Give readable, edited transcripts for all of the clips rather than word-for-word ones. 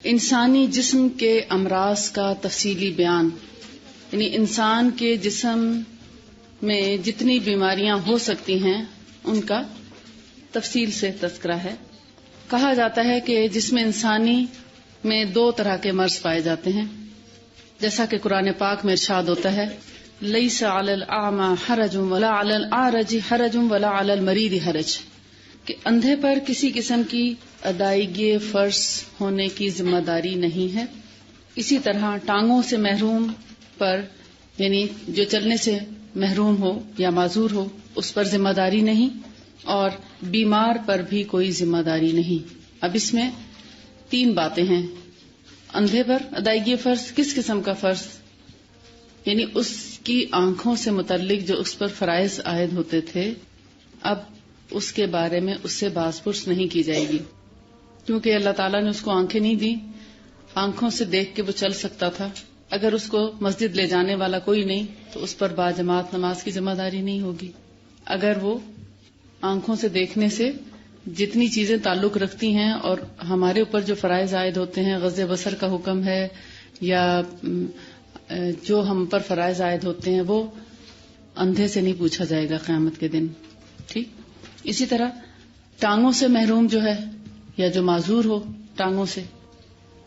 انسانی جسم کے امراض کا تفصیلی بیان، یعنی انسان کے جسم میں جتنی بیماریاں ہو سکتی ہیں ان کا تفصیل سے تذکرہ ہے۔ کہا جاتا ہے کہ جسم انسانی میں 2 طرح کے مرض پائے جاتے ہیں، جیسا کہ قرآن پاک میں ارشاد ہوتا ہے لیس علی الاعمی حرج ولا علی الاعرج حرج ولا علی المریض حرج، کہ اندھے پر کسی قسم کی ادائیگی فرض ہونے کی ذمہ داری نہیں ہے، اسی طرح ٹانگوں سے محروم پر، یعنی جو چلنے سے محروم ہو یا معذور ہو اس پر ذمہ داری نہیں، اور بیمار پر بھی کوئی ذمہ داری نہیں۔ اب اس میں 3 باتیں ہیں۔ اندھے پر ادائیگی فرض، کس قسم کا فرض؟ یعنی اس کی آنکھوں سے متعلق جو اس پر فرائض عائد ہوتے تھے، اب اس کے بارے میں اس سے باز پرس نہیں کی جائے گی، کیونکہ اللہ تعالیٰ نے اس کو آنکھیں نہیں دی، آنکھوں سے دیکھ کے وہ چل سکتا تھا۔ اگر اس کو مسجد لے جانے والا کوئی نہیں تو اس پر باجماعت نماز کی ذمہ داری نہیں ہوگی۔ اگر وہ آنکھوں سے دیکھنے سے جتنی چیزیں تعلق رکھتی ہیں اور ہمارے اوپر جو فرائض عائد ہوتے ہیں، غض بصر کا حکم ہے یا جو ہم پر فرائض عائد ہوتے ہیں، وہ اندھے سے نہیں پوچھا جائے گا قیامت کے دن۔ ٹھیک، اسی طرح ٹانگوں سے محروم جو ہے یا جو معذور ہو ٹانگوں سے،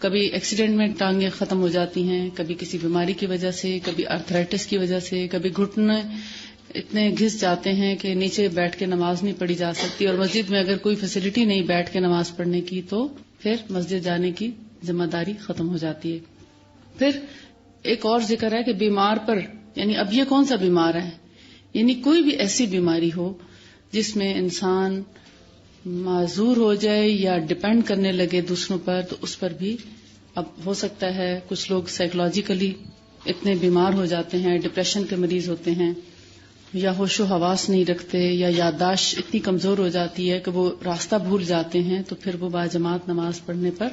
کبھی ایکسیڈنٹ میں ٹانگیں ختم ہو جاتی ہیں، کبھی کسی بیماری کی وجہ سے، کبھی آرتھرائٹس کی وجہ سے، کبھی گھٹنے اتنے گھس جاتے ہیں کہ نیچے بیٹھ کے نماز نہیں پڑھی جا سکتی، اور مسجد میں اگر کوئی فیسلٹی نہیں بیٹھ کے نماز پڑھنے کی تو پھر مسجد جانے کی ذمہ داری ختم ہو جاتی ہے۔ پھر ایک اور ذکر ہے کہ بیمار پر، یعنی اب یہ کون سا بیمار ہے؟ یعنی کوئی بھی ایسی بیماری ہو جس میں انسان معذور ہو جائے یا ڈپینڈ کرنے لگے دوسروں پر، تو اس پر بھی اب ہو سکتا ہے کچھ لوگ سائیکولوجیکلی اتنے بیمار ہو جاتے ہیں، ڈپریشن کے مریض ہوتے ہیں، یا ہوش و حواس نہیں رکھتے، یا یادداشت اتنی کمزور ہو جاتی ہے کہ وہ راستہ بھول جاتے ہیں، تو پھر وہ باجماعت نماز پڑھنے پر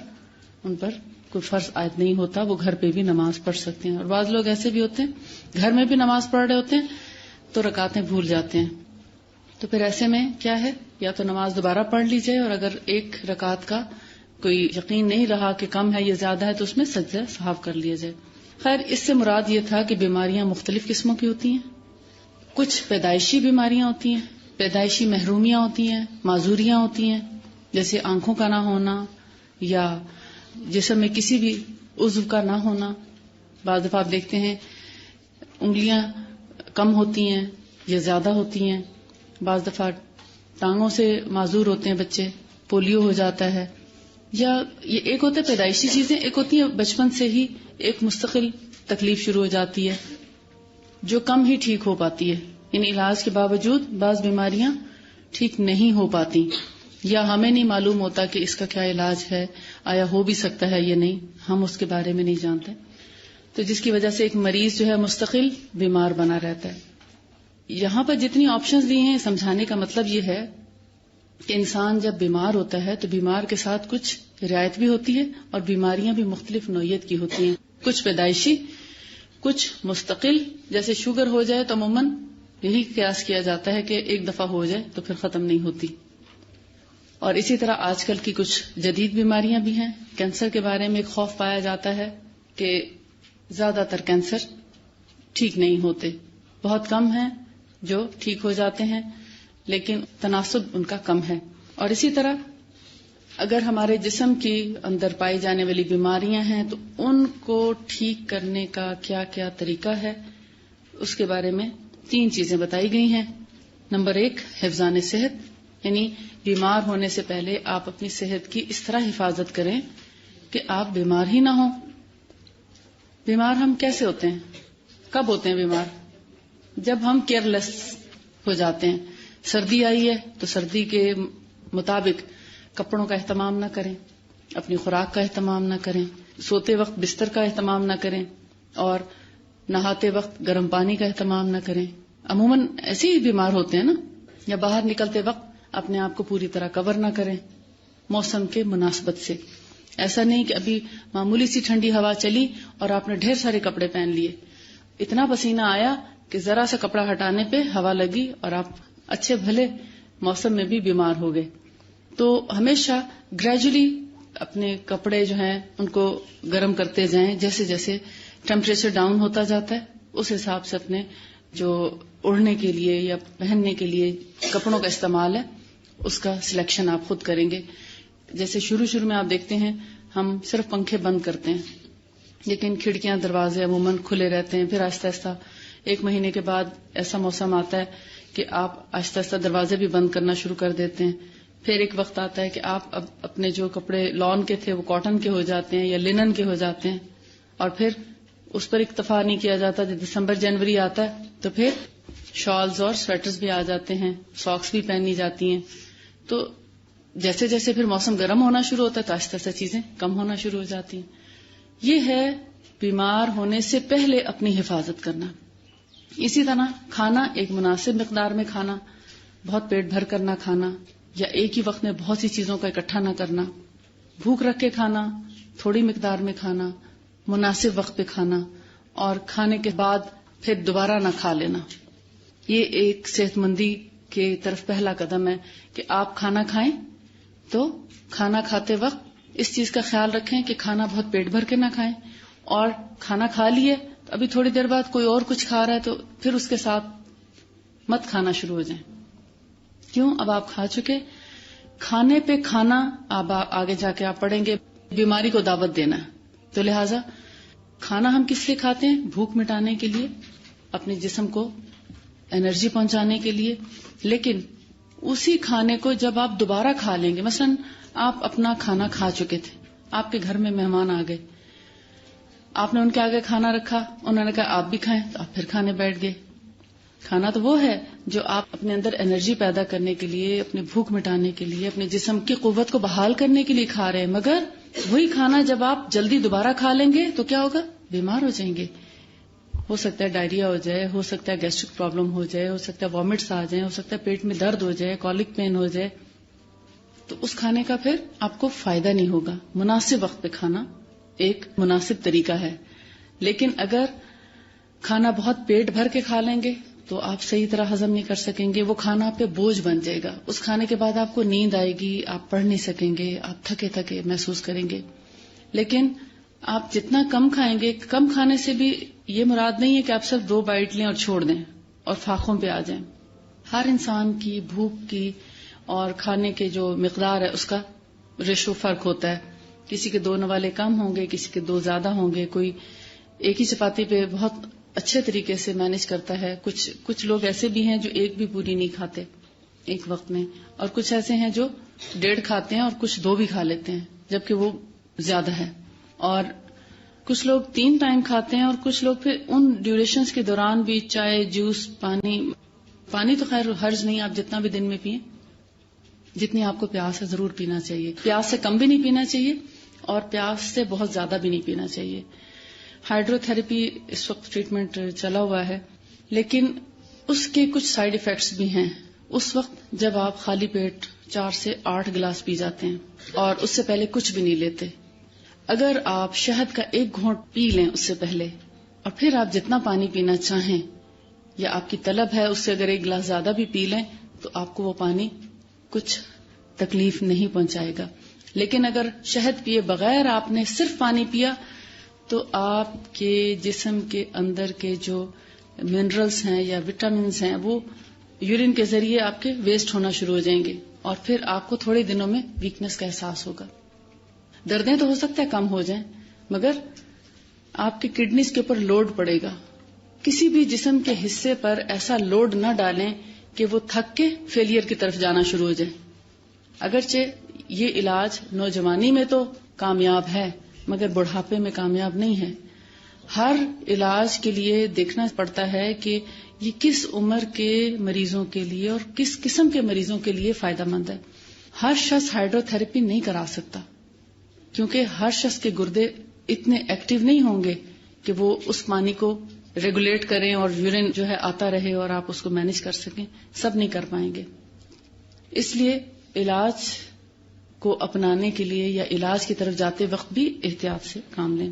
ان پر کوئی فرض عائد نہیں ہوتا، وہ گھر پہ بھی نماز پڑھ سکتے ہیں۔ اور بعض لوگ ایسے بھی ہوتے ہیں گھر میں بھی نماز پڑھ رہے ہوتے ہیں تو رکعتیں بھول جاتے ہیں، تو پھر ایسے میں کیا ہے، یا تو نماز دوبارہ پڑھ لی جائے، اور اگر ایک رکعت کا کوئی یقین نہیں رہا کہ کم ہے یا زیادہ ہے تو اس میں سجدہ سہو کر لیا جائے۔ خیر، اس سے مراد یہ تھا کہ بیماریاں مختلف قسموں کی ہوتی ہیں، کچھ پیدائشی بیماریاں ہوتی ہیں، پیدائشی محرومیاں ہوتی ہیں، معذوریاں ہوتی ہیں، جیسے آنکھوں کا نہ ہونا یا جسم میں کسی بھی عضو کا نہ ہونا۔ بعض دفعہ آپ دیکھتے ہیں انگلیاں کم ہوتی ہیں یا زیادہ ہوتی ہیں، بعض دفعہ ٹانگوں سے معذور ہوتے ہیں بچے، پولیو ہو جاتا ہے، یا یہ ایک ہوتا ہے پیدائشی چیزیں، ایک ہوتی ہے بچپن سے ہی ایک مستقل تکلیف شروع ہو جاتی ہے جو کم ہی ٹھیک ہو پاتی ہے، یعنی علاج کے باوجود بعض بیماریاں ٹھیک نہیں ہو پاتی، یا ہمیں نہیں معلوم ہوتا کہ اس کا کیا علاج ہے، آیا ہو بھی سکتا ہے یا نہیں، ہم اس کے بارے میں نہیں جانتے، تو جس کی وجہ سے ایک مریض جو ہے مستقل بیمار بنا رہتا ہے۔ یہاں پر جتنی آپشنز دی ہیں سمجھانے کا مطلب یہ ہے کہ انسان جب بیمار ہوتا ہے تو بیمار کے ساتھ کچھ رعایت بھی ہوتی ہے، اور بیماریاں بھی مختلف نوعیت کی ہوتی ہیں، کچھ پیدائشی، کچھ مستقل، جیسے شوگر ہو جائے تو عموماً یہی قیاس کیا جاتا ہے کہ ایک دفعہ ہو جائے تو پھر ختم نہیں ہوتی، اور اسی طرح آج کل کی کچھ جدید بیماریاں بھی ہیں۔ کینسر کے بارے میں ایک خوف پایا جاتا ہے کہ زیادہ تر کینسر ٹھیک نہیں ہوتے، بہت کم ہیں جو ٹھیک ہو جاتے ہیں، لیکن تناسب ان کا کم ہے۔ اور اسی طرح اگر ہمارے جسم کی اندر پائی جانے والی بیماریاں ہیں تو ان کو ٹھیک کرنے کا کیا کیا طریقہ ہے، اس کے بارے میں 3 چیزیں بتائی گئی ہیں۔ نمبر 1، حفظان صحت، یعنی بیمار ہونے سے پہلے آپ اپنی صحت کی اس طرح حفاظت کریں کہ آپ بیمار ہی نہ ہوں۔ بیمار ہم کیسے ہوتے ہیں، کب ہوتے ہیں بیمار؟ جب ہم کیئرلیس ہو جاتے ہیں۔ سردی آئی ہے تو سردی کے مطابق کپڑوں کا اہتمام نہ کریں، اپنی خوراک کا اہتمام نہ کریں، سوتے وقت بستر کا اہتمام نہ کریں، اور نہاتے وقت گرم پانی کا اہتمام نہ کریں۔ عموماً ایسے ہی بیمار ہوتے ہیں نا، یا باہر نکلتے وقت اپنے آپ کو پوری طرح کور نہ کریں موسم کے مناسبت سے۔ ایسا نہیں کہ ابھی معمولی سی ٹھنڈی ہوا چلی اور آپ نے ڈھیر سارے کپڑے پہن لیے، اتنا پسینہ آیا کہ ذرا سا کپڑا ہٹانے پہ ہوا لگی اور آپ اچھے بھلے موسم میں بھی بیمار ہو گئے۔ تو ہمیشہ گریجولی اپنے کپڑے جو ہیں ان کو گرم کرتے جائیں. جیسے جیسے ٹیمپریچر ڈاؤن ہوتا جاتا ہے اس حساب سے اپنے جو اڑنے کے لیے یا پہننے کے لیے کپڑوں کا استعمال ہے اس کا سلیکشن آپ خود کریں گے. جیسے شروع میں آپ دیکھتے ہیں ہم صرف پنکھے بند کرتے ہیں, لیکن کھڑکیاں دروازے عموماً کھلے رہتے ہیں. پھر آہستہ آہستہ 1 مہینے کے بعد ایسا موسم آتا ہے کہ آپ آہستہ آہستہ دروازے بھی بند کرنا شروع کر دیتے ہیں. پھر ایک وقت آتا ہے کہ آپ اب اپنے جو کپڑے لان کے تھے وہ کاٹن کے ہو جاتے ہیں یا لینن کے ہو جاتے ہیں, اور پھر اس پر اکتفا نہیں کیا جاتا. جب دسمبر جنوری آتا ہے تو پھر شالز اور سویٹرز بھی آ جاتے ہیں, ساکس بھی پہنی جاتی ہیں. تو جیسے جیسے پھر موسم گرم ہونا شروع ہوتا ہے تو آہستہ آہستہ چیزیں کم ہونا شروع ہو جاتی ہیں. یہ ہے بیمار ہونے سے پہلے اپنی حفاظت کرنا. اسی طرح کھانا ایک مناسب مقدار میں کھانا, بہت پیٹ بھر کر نہ کھانا یا ایک ہی وقت میں بہت سی چیزوں کا اکٹھا نہ کرنا, بھوک رکھ کے کھانا, تھوڑی مقدار میں کھانا, مناسب وقت پہ کھانا, اور کھانے کے بعد پھر دوبارہ نہ کھا لینا. یہ ایک صحت مندی کی طرف پہلا قدم ہے کہ آپ کھانا کھائیں تو کھانا کھاتے وقت اس چیز کا خیال رکھیں کہ کھانا بہت پیٹ بھر کے نہ کھائیں, اور کھانا کھا لیے تو ابھی تھوڑی دیر بعد کوئی اور کچھ کھا رہا ہے تو پھر اس کے ساتھ مت کھانا شروع ہو جائیں. کیوں؟ اب آپ کھا چکے. کھانے پہ کھانا اب آگے جا کے آپ پڑھیں گے بیماری کو دعوت دینا ہے. تو لہٰذا کھانا ہم کس لیے کھاتے ہیں؟ بھوک مٹانے کے لیے, اپنے جسم کو انرجی پہنچانے کے لیے. لیکن اسی کھانے کو جب آپ دوبارہ کھا لیں گے, مثلا آپ اپنا کھانا کھا چکے تھے, آپ کے گھر میں مہمان آ گئے, آپ نے ان کے آگے کھانا رکھا, انہوں نے کہا آپ بھی کھائیں, تو آپ پھر کھانے بیٹھ گئے. کھانا تو وہ ہے جو آپ اپنے اندر انرجی پیدا کرنے کے لیے, اپنی بھوک مٹانے کے لیے, اپنے جسم کی قوت کو بحال کرنے کے لیے کھا رہے ہیں. مگر وہی کھانا جب آپ جلدی دوبارہ کھا لیں گے تو کیا ہوگا؟ بیمار ہو جائیں گے. ہو سکتا ہے ڈائریا ہو جائے, ہو سکتا ہے گیسٹرک پرابلم ہو جائے, ہو سکتا ہے وامٹس آ جائیں, ہو سکتا ہے پیٹ میں درد ہو جائے, کولک پین ہو جائے. تو اس کھانے کا پھر آپ کو فائدہ نہیں ہوگا. مناسب وقت پہ کھانا ایک مناسب طریقہ ہے. لیکن اگر کھانا بہت پیٹ بھر کے کھا لیں گے تو آپ صحیح طرح ہضم نہیں کر سکیں گے. وہ کھانا آپ پہ بوجھ بن جائے گا. اس کھانے کے بعد آپ کو نیند آئے گی, آپ پڑھ نہیں سکیں گے, آپ تھکے تھکے محسوس کریں گے. لیکن آپ جتنا کم کھائیں گے, کم کھانے سے بھی یہ مراد نہیں ہے کہ آپ صرف 2 بائٹ لیں اور چھوڑ دیں اور فاقوں پہ آ جائیں. ہر انسان کی بھوک کی اور کھانے کے جو مقدار ہے اس کا ریشو فرق ہوتا ہے. کسی کے 2 نوالے کم ہوں گے, کسی کے 2 زیادہ ہوں گے. کوئی ایک ہی چپاتی پہ بہت اچھے طریقے سے مینج کرتا ہے. کچھ لوگ ایسے بھی ہیں جو ایک بھی پوری نہیں کھاتے ایک وقت میں, اور کچھ ایسے ہیں جو 1.5 کھاتے ہیں اور کچھ 2 بھی کھا لیتے ہیں جبکہ وہ زیادہ ہے. اور کچھ لوگ 3 ٹائم کھاتے ہیں, اور کچھ لوگ پھر ان ڈیوریشنز کے دوران بھی چائے, جوس, پانی تو خیر حرج نہیں, آپ جتنا بھی دن میں پئیں, جتنی آپ کو پیاس ہے ضرور پینا چاہیے. پیاس سے کم بھی نہیں پینا چاہیے اور پیاس سے بہت زیادہ بھی نہیں پینا چاہیے. ہائیڈرو تھراپی اس وقت ٹریٹمنٹ چلا ہوا ہے, لیکن اس کے کچھ سائیڈ ایفیکٹس بھی ہیں. اس وقت جب آپ خالی پیٹ 4 سے 8 گلاس پی جاتے ہیں اور اس سے پہلے کچھ بھی نہیں لیتے, اگر آپ شہد کا 1 گھونٹ پی لیں اس سے پہلے, اور پھر آپ جتنا پانی پینا چاہیں یا آپ کی طلب ہے اس سے اگر 1 گلاس زیادہ بھی پی لیں تو آپ کو وہ پانی کچھ تکلیف نہیں پہنچائے گا. لیکن اگر شہد پیے بغیر آپ نے صرف پانی پیا تو آپ کے جسم کے اندر کے جو منرلز ہیں یا وٹامنز ہیں وہ یورین کے ذریعے آپ کے ویسٹ ہونا شروع ہو جائیں گے, اور پھر آپ کو تھوڑے دنوں میں ویکنس کا احساس ہوگا. دردیں تو ہو سکتا ہے کم ہو جائیں, مگر آپ کی کڈنیز کے اوپر لوڈ پڑے گا. کسی بھی جسم کے حصے پر ایسا لوڈ نہ ڈالیں کہ وہ تھک کے فیلئر کی طرف جانا شروع ہو جائے. اگرچہ یہ علاج نوجوانی میں تو کامیاب ہے مگر بڑھاپے میں کامیاب نہیں ہے. ہر علاج کے لیے دیکھنا پڑتا ہے کہ یہ کس عمر کے مریضوں کے لیے اور کس قسم کے مریضوں کے لیے فائدہ مند ہے. ہر شخص ہائیڈرو تھراپی نہیں کرا سکتا کیونکہ ہر شخص کے گردے اتنے ایکٹیو نہیں ہوں گے کہ وہ اس پانی کو ریگولیٹ کریں اور یورین جو ہے آتا رہے اور آپ اس کو مینج کر سکیں. سب نہیں کر پائیں گے. اس لیے علاج کو اپنانے کے لیے یا علاج کی طرف جاتے وقت بھی احتیاط سے کام لیں.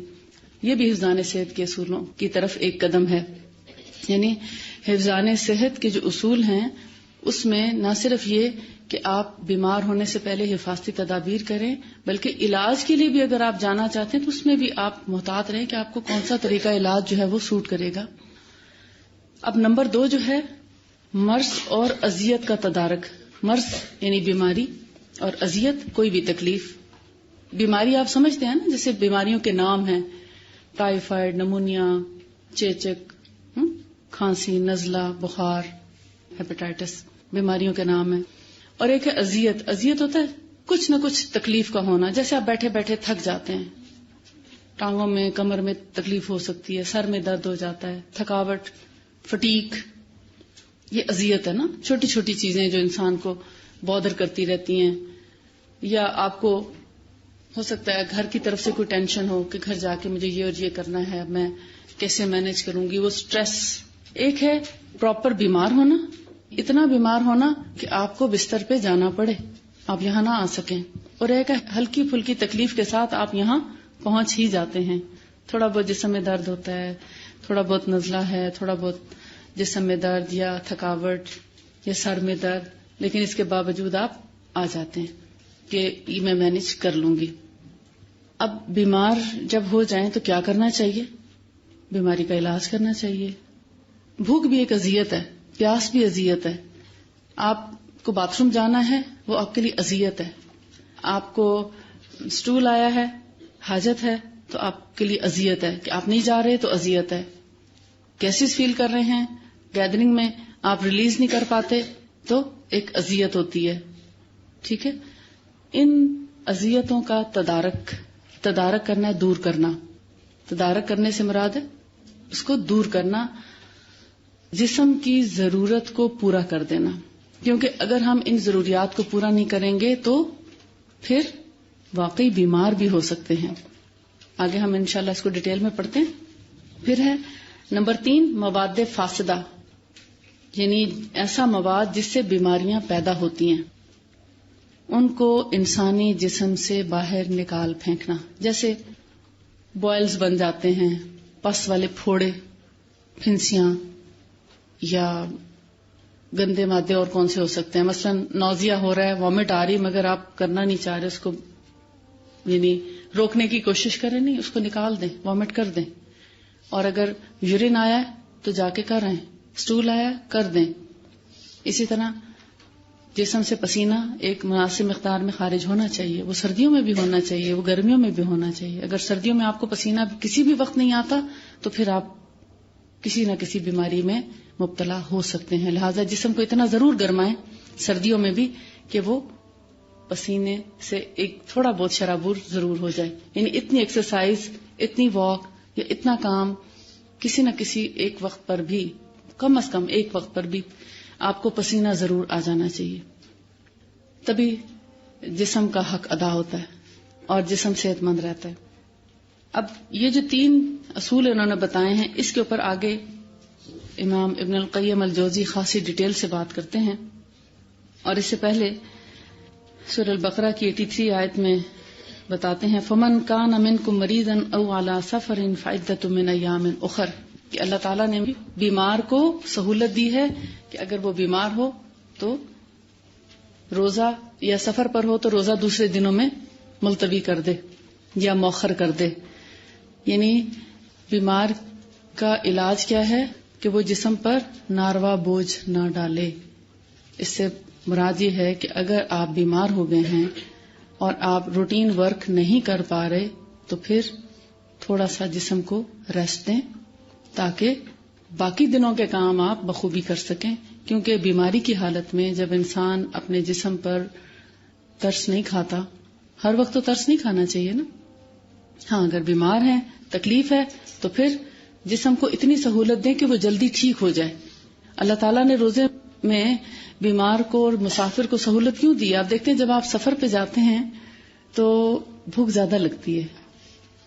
یہ بھی حفظان صحت کے اصولوں کی طرف ایک قدم ہے. یعنی حفظان صحت کے جو اصول ہیں اس میں نہ صرف یہ کہ آپ بیمار ہونے سے پہلے حفاظتی تدابیر کریں، بلکہ علاج کے لیے بھی اگر آپ جانا چاہتے ہیں تو اس میں بھی آپ محتاط رہیں کہ آپ کو کون سا طریقہ علاج جو ہے وہ سوٹ کرے گا۔ اب نمبر 2 جو ہے مرض اور اذیت کا تدارک۔ مرض یعنی بیماری اور اذیت کوئی بھی تکلیف۔ بیماری آپ سمجھتے ہیں نا، جیسے بیماریوں کے نام ہیں، ٹائیفائڈ، نمونیا، چیچک، کھانسی، نزلہ، بخار، ہیپیٹائٹس، بیماریوں کے نام ہیں۔ اور ایک ہے اذیت۔ اذیت ہوتا ہے کچھ نہ کچھ تکلیف کا ہونا، جیسے آپ بیٹھے بیٹھے تھک جاتے ہیں، ٹانگوں میں، کمر میں تکلیف ہو سکتی ہے، سر میں درد ہو جاتا ہے، تھکاوٹ، فٹیک، یہ اذیت ہے نا، چھوٹی چھوٹی چیزیں جو انسان کو بودر کرتی رہتی ہیں۔ یا آپ کو ہو سکتا ہے گھر کی طرف سے کوئی ٹینشن ہو کہ گھر جا کے مجھے یہ اور یہ کرنا ہے، میں کیسے مینج کروں گی، وہ سٹریس۔ ایک ہے پراپر بیمار ہونا، اتنا بیمار ہونا کہ آپ کو بستر پہ جانا پڑے، آپ یہاں نہ آ سکیں، اور ایک ہے ہلکی پھلکی تکلیف کے ساتھ آپ یہاں پہنچ ہی جاتے ہیں، تھوڑا بہت جسم میں درد ہوتا ہے، تھوڑا بہت نزلہ ہے، تھوڑا بہت جسم میں درد یا تھکاوٹ یا سر میں درد، لیکن اس کے باوجود آپ آ جاتے ہیں کہ یہ میں مینج کر لوں گی۔ اب بیمار جب ہو جائیں تو کیا کرنا چاہیے؟ بیماری کا علاج کرنا چاہیے۔ بھوک بھی ایک اذیت ہے، پیاس بھی اذیت ہے۔ آپ کو باتھ روم جانا ہے، وہ آپ کے لیے اذیت ہے۔ آپ کو اسٹول آیا ہے، حاجت ہے، تو آپ کے لیے اذیت ہے کہ آپ نہیں جا رہے تو اذیت ہے۔ گیسز فیل کر رہے ہیں، گیدرنگ میں آپ ریلیز نہیں کر پاتے تو ایک اذیت ہوتی ہے، ٹھیک ہے۔ ان اذیتوں کا تدارک کرنا ہے، دور کرنا۔ تدارک کرنے سے مراد ہے اس کو دور کرنا، جسم کی ضرورت کو پورا کر دینا، کیونکہ اگر ہم ان ضروریات کو پورا نہیں کریں گے تو پھر واقعی بیمار بھی ہو سکتے ہیں۔ آگے ہم انشاءاللہ اس کو ڈیٹیل میں پڑھتے ہیں۔ پھر ہے نمبر 3 مواد فاسدہ، یعنی ایسا مواد جس سے بیماریاں پیدا ہوتی ہیں، ان کو انسانی جسم سے باہر نکال پھینکنا۔ جیسے بوائلز بن جاتے ہیں، پس والے پھوڑے، پھنسیاں، یا گندے مادے اور کون سے ہو سکتے ہیں، مثلا نوزیا ہو رہا ہے، وامٹ آ رہی، مگر آپ کرنا نہیں چاہ رہے، اس کو یعنی روکنے کی کوشش کریں، نہیں، اس کو نکال دیں، وامٹ کر دیں۔ اور اگر یورین آیا ہے تو جا کے کر رہے ہیں، اسٹول آیا کر دیں۔ اسی طرح جسم سے پسینہ ایک مناسب مقدار میں خارج ہونا چاہیے، وہ سردیوں میں بھی ہونا چاہیے، وہ گرمیوں میں بھی ہونا چاہیے۔ اگر سردیوں میں آپ کو پسینہ کسی بھی وقت نہیں آتا تو پھر آپ کسی نہ کسی بیماری میں مبتلا ہو سکتے ہیں، لہذا جسم کو اتنا ضرور گرمائیں سردیوں میں بھی کہ وہ پسینے سے ایک تھوڑا بہت شرابور ضرور ہو جائے، یعنی اتنی ایکسرسائز، اتنی واک یا اتنا کام کسی نہ کسی ایک وقت پر بھی، کم از کم ایک وقت پر بھی آپ کو پسینہ ضرور آ جانا چاہیے، تبھی جسم کا حق ادا ہوتا ہے اور جسم صحت مند رہتا ہے۔ اب یہ جو 3 اصول انہوں نے بتائے ہیں، اس کے اوپر آگے امام ابن القیم الجوزی خاصی ڈیٹیل سے بات کرتے ہیں، اور اس سے پہلے سورہ البقرہ کی 83 آیت میں بتاتے ہیں فَمَنْ كَانَ مِنْكُمْ مَرِيضًا أَوْ عَلَى سَفَرٍ فَعِدَّةٌ مِنْ أَيَّامٍ أُخَرَ، کہ اللہ تعالیٰ نے بیمار کو سہولت دی ہے کہ اگر وہ بیمار ہو تو روزہ، یا سفر پر ہو تو روزہ دوسرے دنوں میں ملتوی کر دے یا مؤخر کر دے۔ یعنی بیمار کا علاج کیا ہے کہ وہ جسم پر ناروا بوجھ نہ ڈالے۔ اس سے مراد یہ ہے کہ اگر آپ بیمار ہو گئے ہیں اور آپ روٹین ورک نہیں کر پا رہے تو پھر تھوڑا سا جسم کو ریسٹ دیں تاکہ باقی دنوں کے کام آپ بخوبی کر سکیں، کیونکہ بیماری کی حالت میں جب انسان اپنے جسم پر ترس نہیں کھاتا، ہر وقت تو ترس نہیں کھانا چاہیے نا، ہاں اگر بیمار ہیں، تکلیف ہے تو پھر جسم کو اتنی سہولت دیں کہ وہ جلدی ٹھیک ہو جائے۔ اللہ تعالیٰ نے روزے میں بیمار کو اور مسافر کو سہولت کیوں دی؟ آپ دیکھتے ہیں جب آپ سفر پہ جاتے ہیں تو بھوک زیادہ لگتی ہے،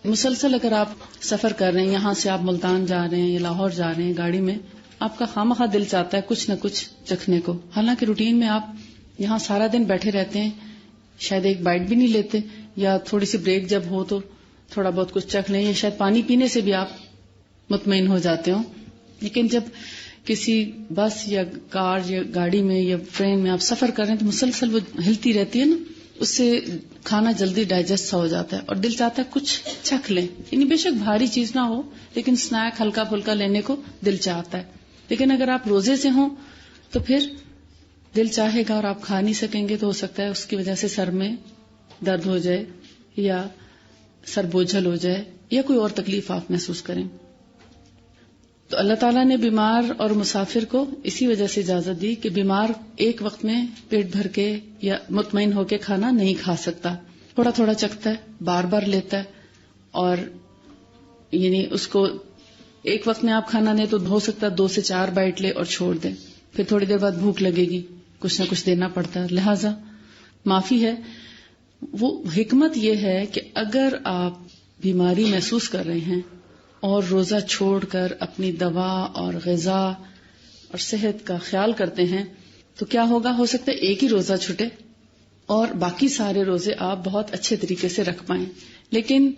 مسلسل اگر آپ سفر کر رہے ہیں، یہاں سے آپ ملتان جا رہے ہیں یا لاہور جا رہے ہیں گاڑی میں، آپ کا خواہ دل چاہتا ہے کچھ نہ کچھ چکھنے کو، حالانکہ روٹین میں آپ یہاں سارا دن بیٹھے رہتے ہیں، شاید ایک بائٹ بھی نہیں لیتے، یا تھوڑی سی بریک جب ہو تو تھوڑا بہت کچھ چکھ لیں، یا شاید پانی پینے سے بھی آپ مطمئن ہو جاتے ہو۔ لیکن جب کسی بس یا کار یا گاڑی میں یا ٹرین میں آپ سفر کر رہے ہیں تو مسلسل وہ ہلتی رہتی ہے نا، اس سے کھانا جلدی ڈائجسٹ سا ہو جاتا ہے اور دل چاہتا ہے کچھ چکھ لیں، یعنی بے شک بھاری چیز نہ ہو لیکن سنیک ہلکا پھلکا لینے کو دل چاہتا ہے. لیکن اگر آپ روزے سے ہوں تو پھر دل چاہے گا اور آپ کھا نہیں سکیں گے تو ہو سکتا ہے اس کی وجہ سے سر میں درد ہو جائے یا سر بوجھل ہو جائے یا کوئی اور تکلیف آپ محسوس کریں. تو اللہ تعالیٰ نے بیمار اور مسافر کو اسی وجہ سے اجازت دی کہ بیمار ایک وقت میں پیٹ بھر کے یا مطمئن ہو کے کھانا نہیں کھا سکتا، تھوڑا تھوڑا چکھتا ہے، بار بار لیتا ہے، اور یعنی اس کو ایک وقت میں آپ کھانا دیں تو ہو سکتا ہے 2 سے 4 بائٹ لے اور چھوڑ دیں، پھر تھوڑی دیر بعد بھوک لگے گی، کچھ نہ کچھ دینا پڑتا ہے. لہذا معافی ہے. وہ حکمت یہ ہے کہ اگر آپ بیماری محسوس کر رہے ہیں اور روزہ چھوڑ کر اپنی دوا اور غذا اور صحت کا خیال کرتے ہیں تو کیا ہوگا، ہو سکتا ہے ایک ہی روزہ چھوٹے اور باقی سارے روزے آپ بہت اچھے طریقے سے رکھ پائیں. لیکن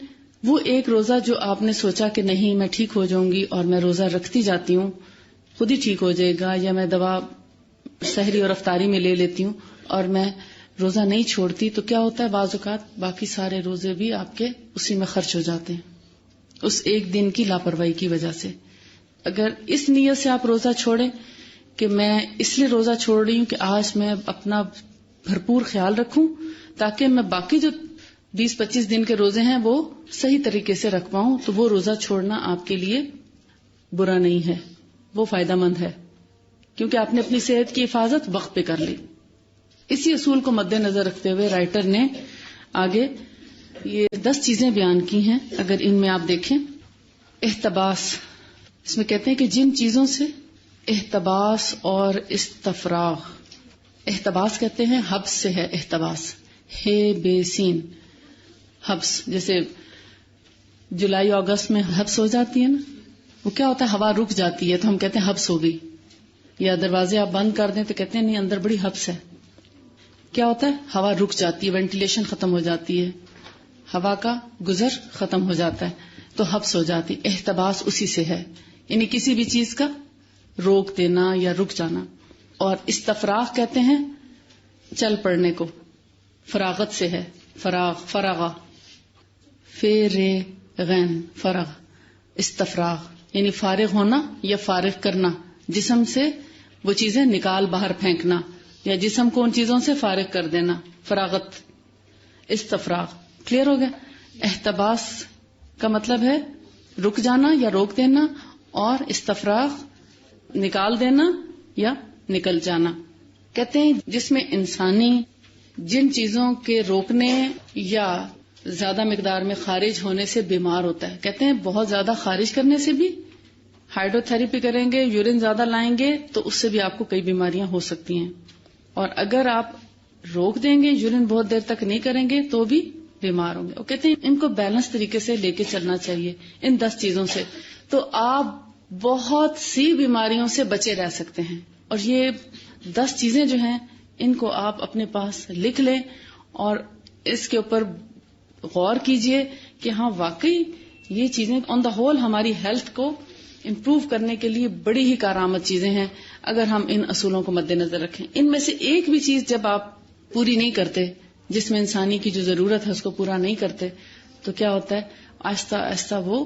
وہ ایک روزہ جو آپ نے سوچا کہ نہیں میں ٹھیک ہو جاؤں گی اور میں روزہ رکھتی جاتی ہوں، خود ہی ٹھیک ہو جائے گا، یا میں دوا سحری اور افطاری میں لے لیتی ہوں اور میں روزہ نہیں چھوڑتی، تو کیا ہوتا ہے بعض اوقات باقی سارے روزے بھی آپ کے اسی میں خرچ ہو جاتے ہیں اس ایک دن کی لاپرواہی کی وجہ سے. اگر اس نیت سے آپ روزہ چھوڑیں کہ میں اس لیے روزہ چھوڑ رہی ہوں کہ آج میں اپنا بھرپور خیال رکھوں تاکہ میں باقی جو 20-25 دن کے روزے ہیں وہ صحیح طریقے سے رکھ پاؤں، تو وہ روزہ چھوڑنا آپ کے لیے برا نہیں ہے، وہ فائدہ مند ہے، کیونکہ آپ نے اپنی صحت کی حفاظت وقت پہ کر لی. اسی اصول کو مد نظر رکھتے ہوئے رائٹر نے آگے یہ 10 چیزیں بیان کی ہیں. اگر ان میں آپ دیکھیں، احتباس، اس میں کہتے ہیں کہ جن چیزوں سے احتباس اور استفراغ، احتباس کہتے ہیں حبس سے ہے، احتباس ہے بے سین، حبس. جیسے جولائی اگست میں حبس ہو جاتی ہے نا، وہ کیا ہوتا ہے، ہوا رک جاتی ہے تو ہم کہتے ہیں حبس ہو گئی. یا دروازے آپ بند کر دیں تو کہتے ہیں نہیں اندر بڑی حبس ہے. کیا ہوتا ہے، ہوا رک جاتی ہے، وینٹیلیشن ختم ہو جاتی ہے، ہوا کا گزر ختم ہو جاتا ہے تو حبس ہو جاتی. احتباس اسی سے ہے، یعنی کسی بھی چیز کا روک دینا یا رک جانا. اور استفراغ کہتے ہیں چل پڑنے کو، فراغت سے ہے، فراغ، فرغا، غین فرغ، استفراغ یعنی فارغ ہونا یا فارغ کرنا، جسم سے وہ چیزیں نکال باہر پھینکنا یا جسم کو ان چیزوں سے فارغ کر دینا، فراغت، استفراغ. کلیئر ہو گیا؟ احتباس کا مطلب ہے رک جانا یا روک دینا، اور استفراغ نکال دینا یا نکل جانا. کہتے ہیں جس میں انسانی جن چیزوں کے روکنے یا زیادہ مقدار میں خارج ہونے سے بیمار ہوتا ہے، کہتے ہیں بہت زیادہ خارج کرنے سے بھی، ہائیڈرو تھراپی کریں گے، یورین زیادہ لائیں گے تو اس سے بھی آپ کو کئی بیماریاں ہو سکتی ہیں. اور اگر آپ روک دیں گے، یورین بہت دیر تک نہیں کریں گے تو بھی بیمار ہوں گے. وہ کہتے ہیں ان کو بیلنس طریقے سے لے کے چلنا چاہیے ان 10 چیزوں سے، تو آپ بہت سی بیماریوں سے بچے رہ سکتے ہیں. اور یہ 10 چیزیں جو ہیں ان کو آپ اپنے پاس لکھ لیں اور اس کے اوپر غور کیجئے کہ ہاں واقعی یہ چیزیں آن دا ہول ہماری ہیلتھ کو امپروو کرنے کے لیے بڑی ہی کارآمد چیزیں ہیں اگر ہم ان اصولوں کو مد نظر رکھیں. ان میں سے ایک بھی چیز جب آپ پوری نہیں کرتے، جس میں انسانی کی جو ضرورت ہے اس کو پورا نہیں کرتے، تو کیا ہوتا ہے، آہستہ آہستہ وہ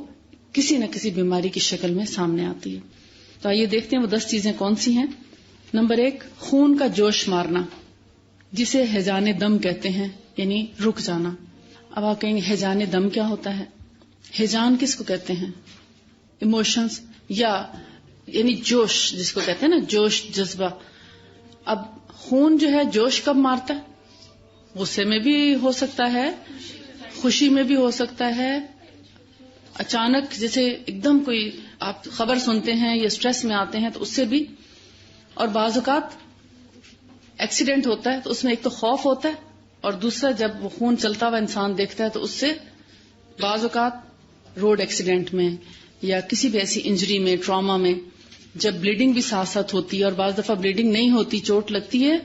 کسی نہ کسی بیماری کی شکل میں سامنے آتی ہے. تو آئیے دیکھتے ہیں وہ 10 چیزیں کون سی ہیں. نمبر 1، خون کا جوش مارنا، جسے ہیجان دم کہتے ہیں، یعنی رک جانا. اب آپ کہیں گے ہیجان دم کیا ہوتا ہے؟ ہیجان کس کو کہتے ہیں؟ ایموشنز یا یعنی جوش جس کو کہتے ہیں نا، جوش، جذبہ. اب خون جو ہے جوش کب مارتا ہے؟ غصے میں بھی ہو سکتا ہے، خوشی میں بھی ہو سکتا ہے، اچانک جیسے ایک دم کوئی آپ خبر سنتے ہیں یا سٹریس میں آتے ہیں تو اس سے بھی. اور بعض اوقات ایکسیڈنٹ ہوتا ہے تو اس میں ایک تو خوف ہوتا ہے، اور دوسرا جب وہ خون چلتا ہوا انسان دیکھتا ہے تو اس سے بعض اوقات روڈ ایکسیڈنٹ میں یا کسی بھی ایسی انجری میں، ٹراما میں، جب بلیڈنگ بھی ساتھ ساتھ ہوتی ہے، اور بعض دفعہ بلیڈنگ نہیں ہوتی، چوٹ لگتی ہے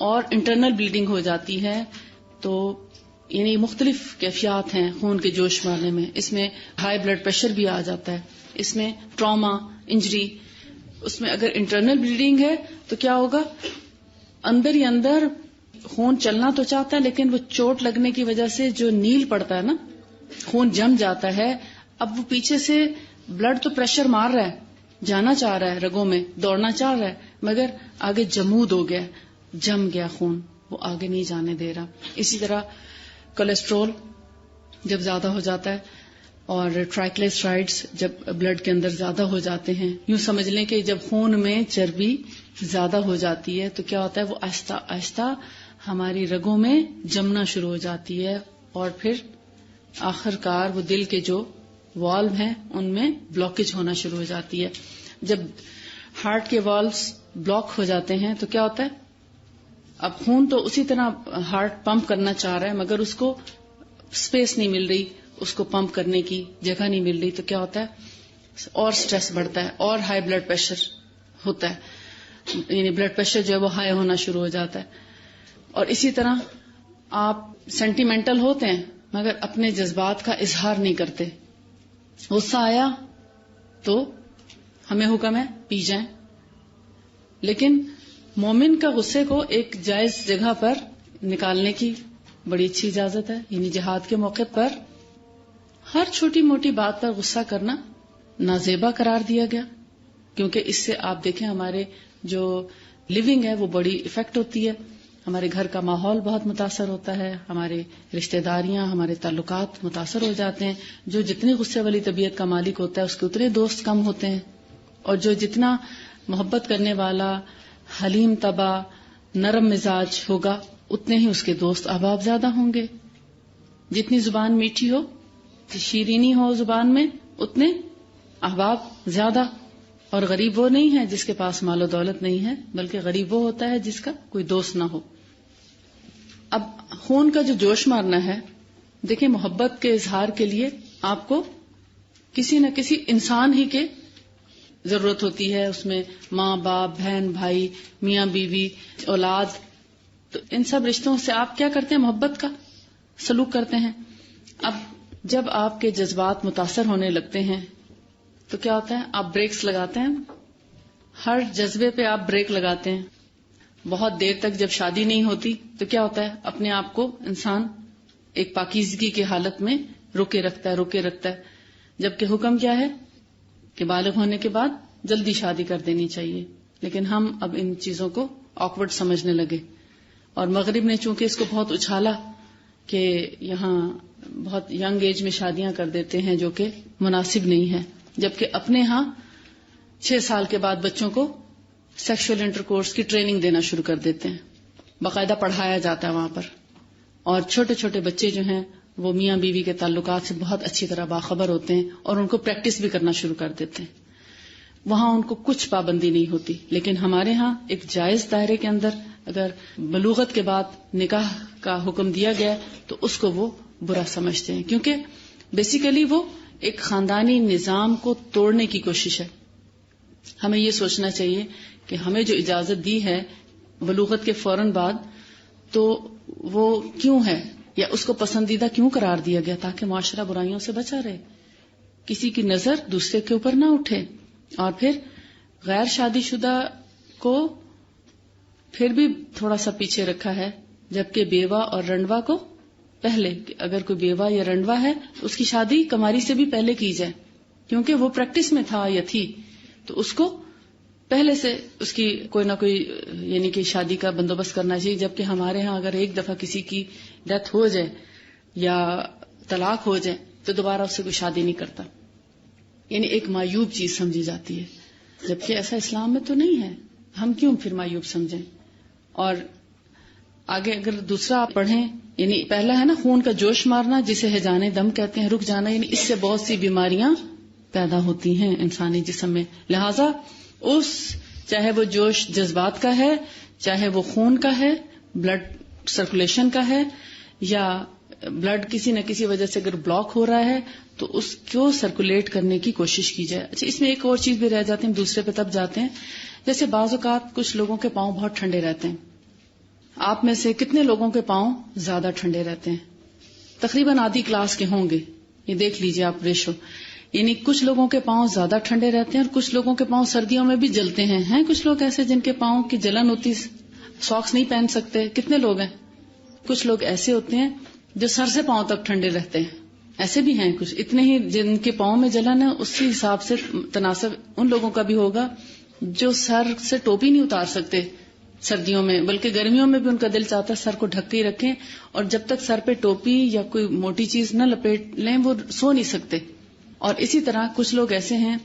اور انٹرنل بلیڈنگ ہو جاتی ہے، تو یعنی مختلف کیفیات ہیں خون کے جوش مارنے میں. اس میں ہائی بلڈ پریشر بھی آ جاتا ہے، اس میں ٹراما، انجری، اس میں اگر انٹرنل بلیڈنگ ہے تو کیا ہوگا، اندر ہی اندر خون چلنا تو چاہتا ہے لیکن وہ چوٹ لگنے کی وجہ سے جو نیل پڑتا ہے نا، خون جم جاتا ہے. اب وہ پیچھے سے بلڈ تو پریشر مار رہا ہے، جانا چاہ رہا ہے رگوں میں، دوڑنا چاہ رہا ہے، مگر آگے جمود ہو گیا، جم گیا خون، وہ آگے نہیں جانے دے رہا. اسی طرح کولیسٹرول جب زیادہ ہو جاتا ہے اور ٹرائیکلیسرائڈز جب بلڈ کے اندر زیادہ ہو جاتے ہیں، یوں سمجھ لیں کہ جب خون میں چربی زیادہ ہو جاتی ہے تو کیا ہوتا ہے، وہ آہستہ آہستہ ہماری رگوں میں جمنا شروع ہو جاتی ہے اور پھر آخر کار وہ دل کے جو والو ہیں ان میں بلاکیج ہونا شروع ہو جاتی ہے. جب ہارٹ کے والوز بلاک ہو جاتے ہیں تو کیا ہوتا ہے، اب خون تو اسی طرح ہارٹ پمپ کرنا چاہ رہا ہے مگر اس کو اسپیس نہیں مل رہی، اس کو پمپ کرنے کی جگہ نہیں مل رہی، تو کیا ہوتا ہے اور سٹریس بڑھتا ہے اور ہائی بلڈ پریشر ہوتا ہے، یعنی بلڈ پریشر جو ہے وہ ہائی ہونا شروع ہو جاتا ہے. اور اسی طرح آپ سینٹیمنٹل ہوتے ہیں مگر اپنے جذبات کا اظہار نہیں کرتے. غصہ آیا تو ہمیں حکم ہے پی جائیں، لیکن مومن کا غصے کو ایک جائز جگہ پر نکالنے کی بڑی اچھی اجازت ہے. یعنی جہاد کے موقع پر ہر چھوٹی موٹی بات پر غصہ کرنا نازیبا قرار دیا گیا، کیونکہ اس سے آپ دیکھیں ہمارے جو لیونگ ہے وہ بڑی افیکٹ ہوتی ہے، ہمارے گھر کا ماحول بہت متاثر ہوتا ہے، ہمارے رشتہ داریاں، ہمارے تعلقات متاثر ہو جاتے ہیں. جو جتنی غصے والی طبیعت کا مالک ہوتا ہے اس کے اتنے دوست کم ہوتے ہیں، اور جو جتنا محبت کرنے والا، حلیم طبع، نرم مزاج ہوگا اتنے ہی اس کے دوست احباب زیادہ ہوں گے. جتنی زبان میٹھی ہو، شیرینی ہو زبان میں، اتنے احباب زیادہ. اور غریب وہ نہیں ہے جس کے پاس مال و دولت نہیں ہے، بلکہ غریب وہ ہوتا ہے جس کا کوئی دوست نہ ہو. اب خون کا جو جوش مارنا ہے، دیکھیں محبت کے اظہار کے لیے آپ کو کسی نہ کسی انسان ہی کے ضرورت ہوتی ہے. اس میں ماں باپ، بہن بھائی، میاں بیوی، اولاد، تو ان سب رشتوں سے آپ کیا کرتے ہیں، محبت کا سلوک کرتے ہیں. اب جب آپ کے جذبات متاثر ہونے لگتے ہیں تو کیا ہوتا ہے، آپ بریکس لگاتے ہیں، ہر جذبے پہ آپ بریک لگاتے ہیں. بہت دیر تک جب شادی نہیں ہوتی تو کیا ہوتا ہے، اپنے آپ کو انسان ایک پاکیزگی کی حالت میں روکے رکھتا ہے، جبکہ حکم کیا ہے کہ بالغ ہونے کے بعد جلدی شادی کر دینی چاہیے. لیکن ہم اب ان چیزوں کو آکورڈ سمجھنے لگے، اور مغرب نے چونکہ اس کو بہت اچھالا کہ یہاں بہت ینگ ایج میں شادیاں کر دیتے ہیں جو کہ مناسب نہیں ہے، جبکہ اپنے ہاں 6 سال کے بعد بچوں کو سیکشل انٹرکورس کی ٹریننگ دینا شروع کر دیتے ہیں، باقاعدہ پڑھایا جاتا ہے وہاں پر. اور چھوٹے چھوٹے بچے جو ہیں وہ میاں بیوی کے تعلقات سے بہت اچھی طرح باخبر ہوتے ہیں اور ان کو پریکٹس بھی کرنا شروع کر دیتے ہیں. وہاں ان کو کچھ پابندی نہیں ہوتی. لیکن ہمارے ہاں ایک جائز دائرے کے اندر اگر بلوغت کے بعد نکاح کا حکم دیا گیا تو اس کو وہ برا سمجھتے ہیں، کیونکہ بیسیکلی وہ ایک خاندانی نظام کو توڑنے کی کوشش ہے. ہمیں یہ سوچنا چاہیے کہ ہمیں جو اجازت دی ہے بلوغت کے فوراً بعد تو وہ کیوں ہے، یا اس کو پسندیدہ کیوں قرار دیا گیا، تاکہ معاشرہ برائیوں سے بچا رہے، کسی کی نظر دوسرے کے اوپر نہ اٹھے. اور پھر غیر شادی شدہ کو پھر بھی تھوڑا سا پیچھے رکھا ہے، جبکہ بیوہ اور رنڈوا کو پہلے، اگر کوئی بیوہ یا رنڈوا ہے اس کی شادی کماری سے بھی پہلے کی جائے، کیونکہ وہ پریکٹس میں تھا یا تھی، تو اس کو پہلے سے اس کی کوئی نہ کوئی یعنی کہ شادی کا بندوبست کرنا چاہیے. جبکہ ہمارے ہاں اگر ایک دفعہ کسی کی ڈیتھ ہو جائے یا طلاق ہو جائے تو دوبارہ اس سے کوئی شادی نہیں کرتا، یعنی ایک معیوب چیز سمجھی جاتی ہے، جبکہ ایسا اسلام میں تو نہیں ہے. ہم کیوں پھر معیوب سمجھیں؟ اور آگے اگر دوسرا آپ پڑھیں، یعنی پہلا ہے نا خون کا جوش مارنا، جسے ہیجان دم کہتے ہیں، رک جانا، یعنی اس سے بہت سی بیماریاں پیدا ہوتی ہیں انسانی جسم میں. لہذا چاہے وہ جوش جذبات کا ہے، چاہے وہ خون کا ہے، بلڈ سرکولیشن کا ہے، یا بلڈ کسی نہ کسی وجہ سے اگر بلاک ہو رہا ہے تو اس کو سرکولیٹ کرنے کی کوشش کی جائے. اچھا، اس میں ایک اور چیز بھی رہ جاتی ہے، ہم دوسرے پہ تب جاتے ہیں. جیسے بعض اوقات کچھ لوگوں کے پاؤں بہت ٹھنڈے رہتے ہیں. آپ میں سے کتنے لوگوں کے پاؤں زیادہ ٹھنڈے رہتے ہیں؟ تقریباً آدھی کلاس کے ہوں گے، یہ دیکھ لیجئے آپ ریشو. یعنی کچھ لوگوں کے پاؤں زیادہ ٹھنڈے رہتے ہیں اور کچھ لوگوں کے پاؤں سردیوں میں بھی جلتے ہیں کچھ لوگ ایسے جن کے پاؤں کی جلن ہوتی، ساکس نہیں پہن سکتے. کتنے لوگ ہیں؟ کچھ لوگ ایسے ہوتے ہیں جو سر سے پاؤں تک ٹھنڈے رہتے ہیں، ایسے بھی ہیں کچھ. اتنے ہی جن کے پاؤں میں جلن ہے اسی حساب سے تناسب ان لوگوں کا بھی ہوگا جو سر سے ٹوپی نہیں اتار سکتے سردیوں میں، بلکہ گرمیوں میں بھی ان کا دل چاہتا ہے سر کو ڈھک کے ہی رکھیں، اور جب تک سر پہ ٹوپی یا کوئی موٹی چیز نہ لپیٹ لیں وہ سو نہیں سکتے. اور اسی طرح کچھ لوگ ایسے ہیں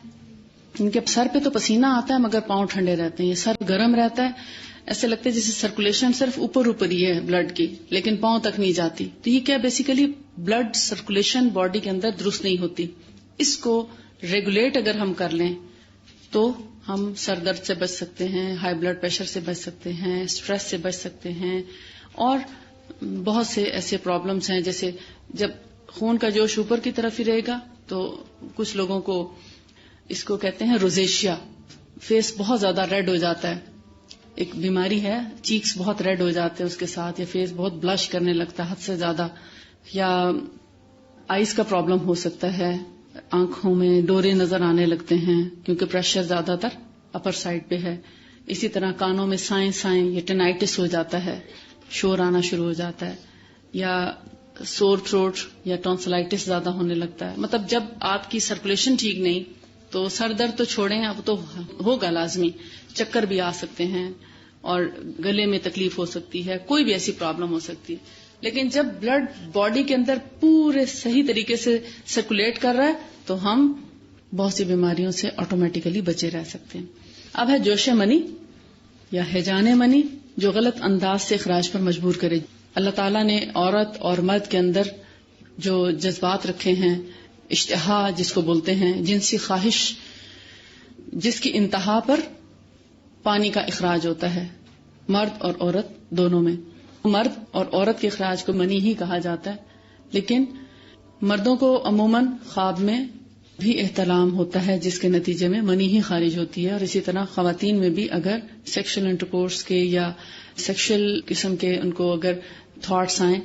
ان کے سر پہ تو پسینہ آتا ہے مگر پاؤں ٹھنڈے رہتے ہیں، یہ سر گرم رہتا ہے، ایسے لگتا ہے جیسے سرکولیشن صرف اوپر ہی ہے بلڈ کی لیکن پاؤں تک نہیں جاتی. تو یہ کیا بیسیکلی بلڈ سرکولیشن باڈی کے اندر درست نہیں ہوتی. اس کو ریگولیٹ اگر ہم کر لیں تو ہم سر درد سے بچ سکتے ہیں، ہائی بلڈ پریشر سے بچ سکتے ہیں، سٹریس سے بچ سکتے ہیں، اور بہت سے ایسے پرابلمز ہیں جیسے جب خون کا جوش اوپر کی طرف ہی رہے گا تو کچھ لوگوں کو اس کو کہتے ہیں روزیشیا، فیس بہت زیادہ ریڈ ہو جاتا ہے، ایک بیماری ہے، چیکس بہت ریڈ ہو جاتے ہیں اس کے ساتھ، یا فیس بہت بلش کرنے لگتا ہے حد سے زیادہ، یا آئیز کا پرابلم ہو سکتا ہے، آنکھوں میں ڈورے نظر آنے لگتے ہیں کیونکہ پریشر زیادہ تر اپر سائڈ پہ ہے. اسی طرح کانوں میں سائیں یا ٹینائٹس ہو جاتا ہے، شور آنا شروع ہو جاتا ہے، یا سور تھروٹ یا ٹونسلائٹس زیادہ ہونے لگتا ہے. مطلب جب آپ کی سرکولیشن ٹھیک نہیں تو سر درد تو چھوڑیں، اب تو ہوگا لازمی، چکر بھی آ سکتے ہیں اور گلے میں تکلیف ہو سکتی ہے، کوئی بھی ایسی پرابلم ہو سکتی ہے. لیکن جب بلڈ باڈی کے اندر پورے صحیح طریقے سے سرکولیٹ کر رہا ہے تو ہم بہت سی بیماریوں سے آٹومیٹیکلی بچے رہ سکتے ہیں. اب ہے جوش منی یا ہیجان منی جو غلط انداز سے اخراج پر مجبور کرے. اللہ تعالیٰ نے عورت اور مرد کے اندر جو جذبات رکھے ہیں، اشتہا جس کو بولتے ہیں، جنسی خواہش جس کی انتہا پر پانی کا اخراج ہوتا ہے مرد اور عورت دونوں میں. مرد اور عورت کے اخراج کو منی ہی کہا جاتا ہے، لیکن مردوں کو عموماً خواب میں بھی احتلام ہوتا ہے جس کے نتیجے میں منی ہی خارج ہوتی ہے. اور اسی طرح خواتین میں بھی اگر سیکشل انٹرکورس کے یا سیکشل قسم کے ان کو اگر تھاٹس آئیں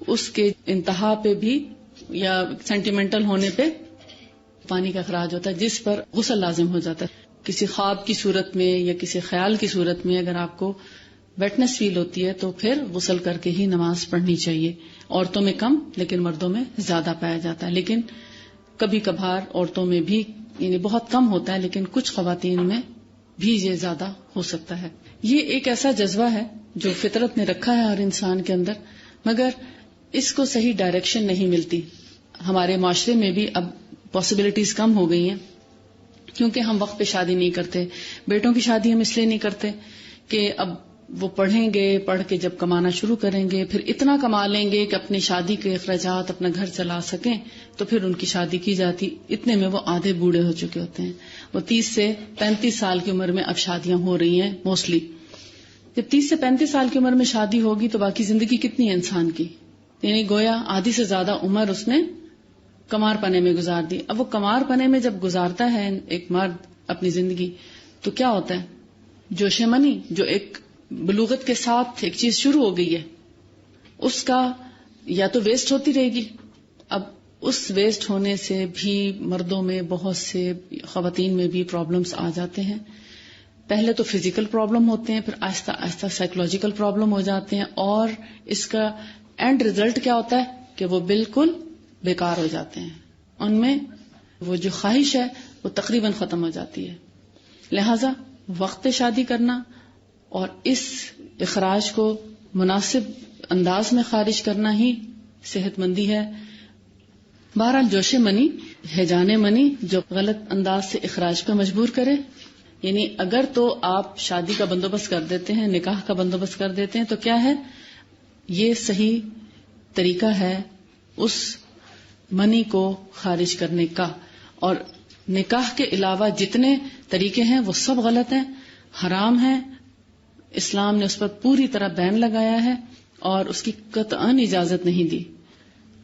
اس کے انتہا پہ بھی یا سینٹیمنٹل ہونے پہ پانی کا اخراج ہوتا ہے جس پر غسل لازم ہو جاتا ہے. کسی خواب کی صورت میں یا کسی خیال کی صورت میں اگر آپ کو ویٹنس فیل ہوتی ہے تو پھر غسل کر کے ہی نماز پڑھنی چاہیے. عورتوں میں کم لیکن مردوں میں زیادہ پایا جاتا ہے، لیکن کبھی کبھار عورتوں میں بھی یعنی بہت کم ہوتا ہے لیکن کچھ خواتین میں بھی یہ زیادہ ہو سکتا ہے. یہ ایک ایسا جذبہ ہے جو فطرت نے رکھا ہے ہر انسان کے اندر، مگر اس کو صحیح ڈائریکشن نہیں ملتی. ہمارے معاشرے میں بھی اب پاسبلٹیز کم ہو گئی ہیں کیونکہ ہم وقت پہ شادی نہیں کرتے. بیٹوں کی شادی ہم اس لیے نہیں کرتے کہ اب وہ پڑھیں گے، پڑھ کے جب کمانا شروع کریں گے پھر اتنا کما لیں گے کہ اپنی شادی کے اخراجات اپنا گھر چلا سکیں، تو پھر ان کی شادی کی جاتی. اتنے میں وہ آدھے بوڑھے ہو چکے ہوتے ہیں. وہ 30 سے 35 سال کی عمر میں اب شادیاں ہو رہی ہیں موسٹلی. جب 30 سے 35 سال کی عمر میں شادی ہوگی تو باقی زندگی کتنی ہے انسان کی؟ یعنی گویا آدھی سے زیادہ عمر اس نے کمار پنے میں گزار دی. اب وہ کمار پنے میں جب گزارتا ہے ایک مرد اپنی زندگی تو کیا ہوتا ہے؟ جوش منی جو ایک بلوغت کے ساتھ ایک چیز شروع ہو گئی ہے اس کا یا تو ویسٹ ہوتی رہے گی. اب اس ویسٹ ہونے سے بھی مردوں میں بہت سے خواتین میں بھی پرابلمز آ جاتے ہیں. پہلے تو فزیکل پرابلم ہوتے ہیں، پھر آہستہ آہستہ سائیکولوجیکل پرابلم ہو جاتے ہیں، اور اس کا اینڈ ریزلٹ کیا ہوتا ہے کہ وہ بالکل بیکار ہو جاتے ہیں. ان میں وہ جو خواہش ہے وہ تقریباً ختم ہو جاتی ہے. لہذا وقت پہ شادی کرنا اور اس اخراج کو مناسب انداز میں خارج کرنا ہی صحت مندی ہے. بہرحال جوش منی، ہیجان منی جو غلط انداز سے اخراج پہ مجبور کرے، یعنی اگر تو آپ شادی کا بندوبست کر دیتے ہیں، نکاح کا بندوبست کر دیتے ہیں تو کیا ہے، یہ صحیح طریقہ ہے اس منی کو خارج کرنے کا. اور نکاح کے علاوہ جتنے طریقے ہیں وہ سب غلط ہیں، حرام ہیں. اسلام نے اس پر پوری طرح بین لگایا ہے اور اس کی قطعاً اجازت نہیں دی.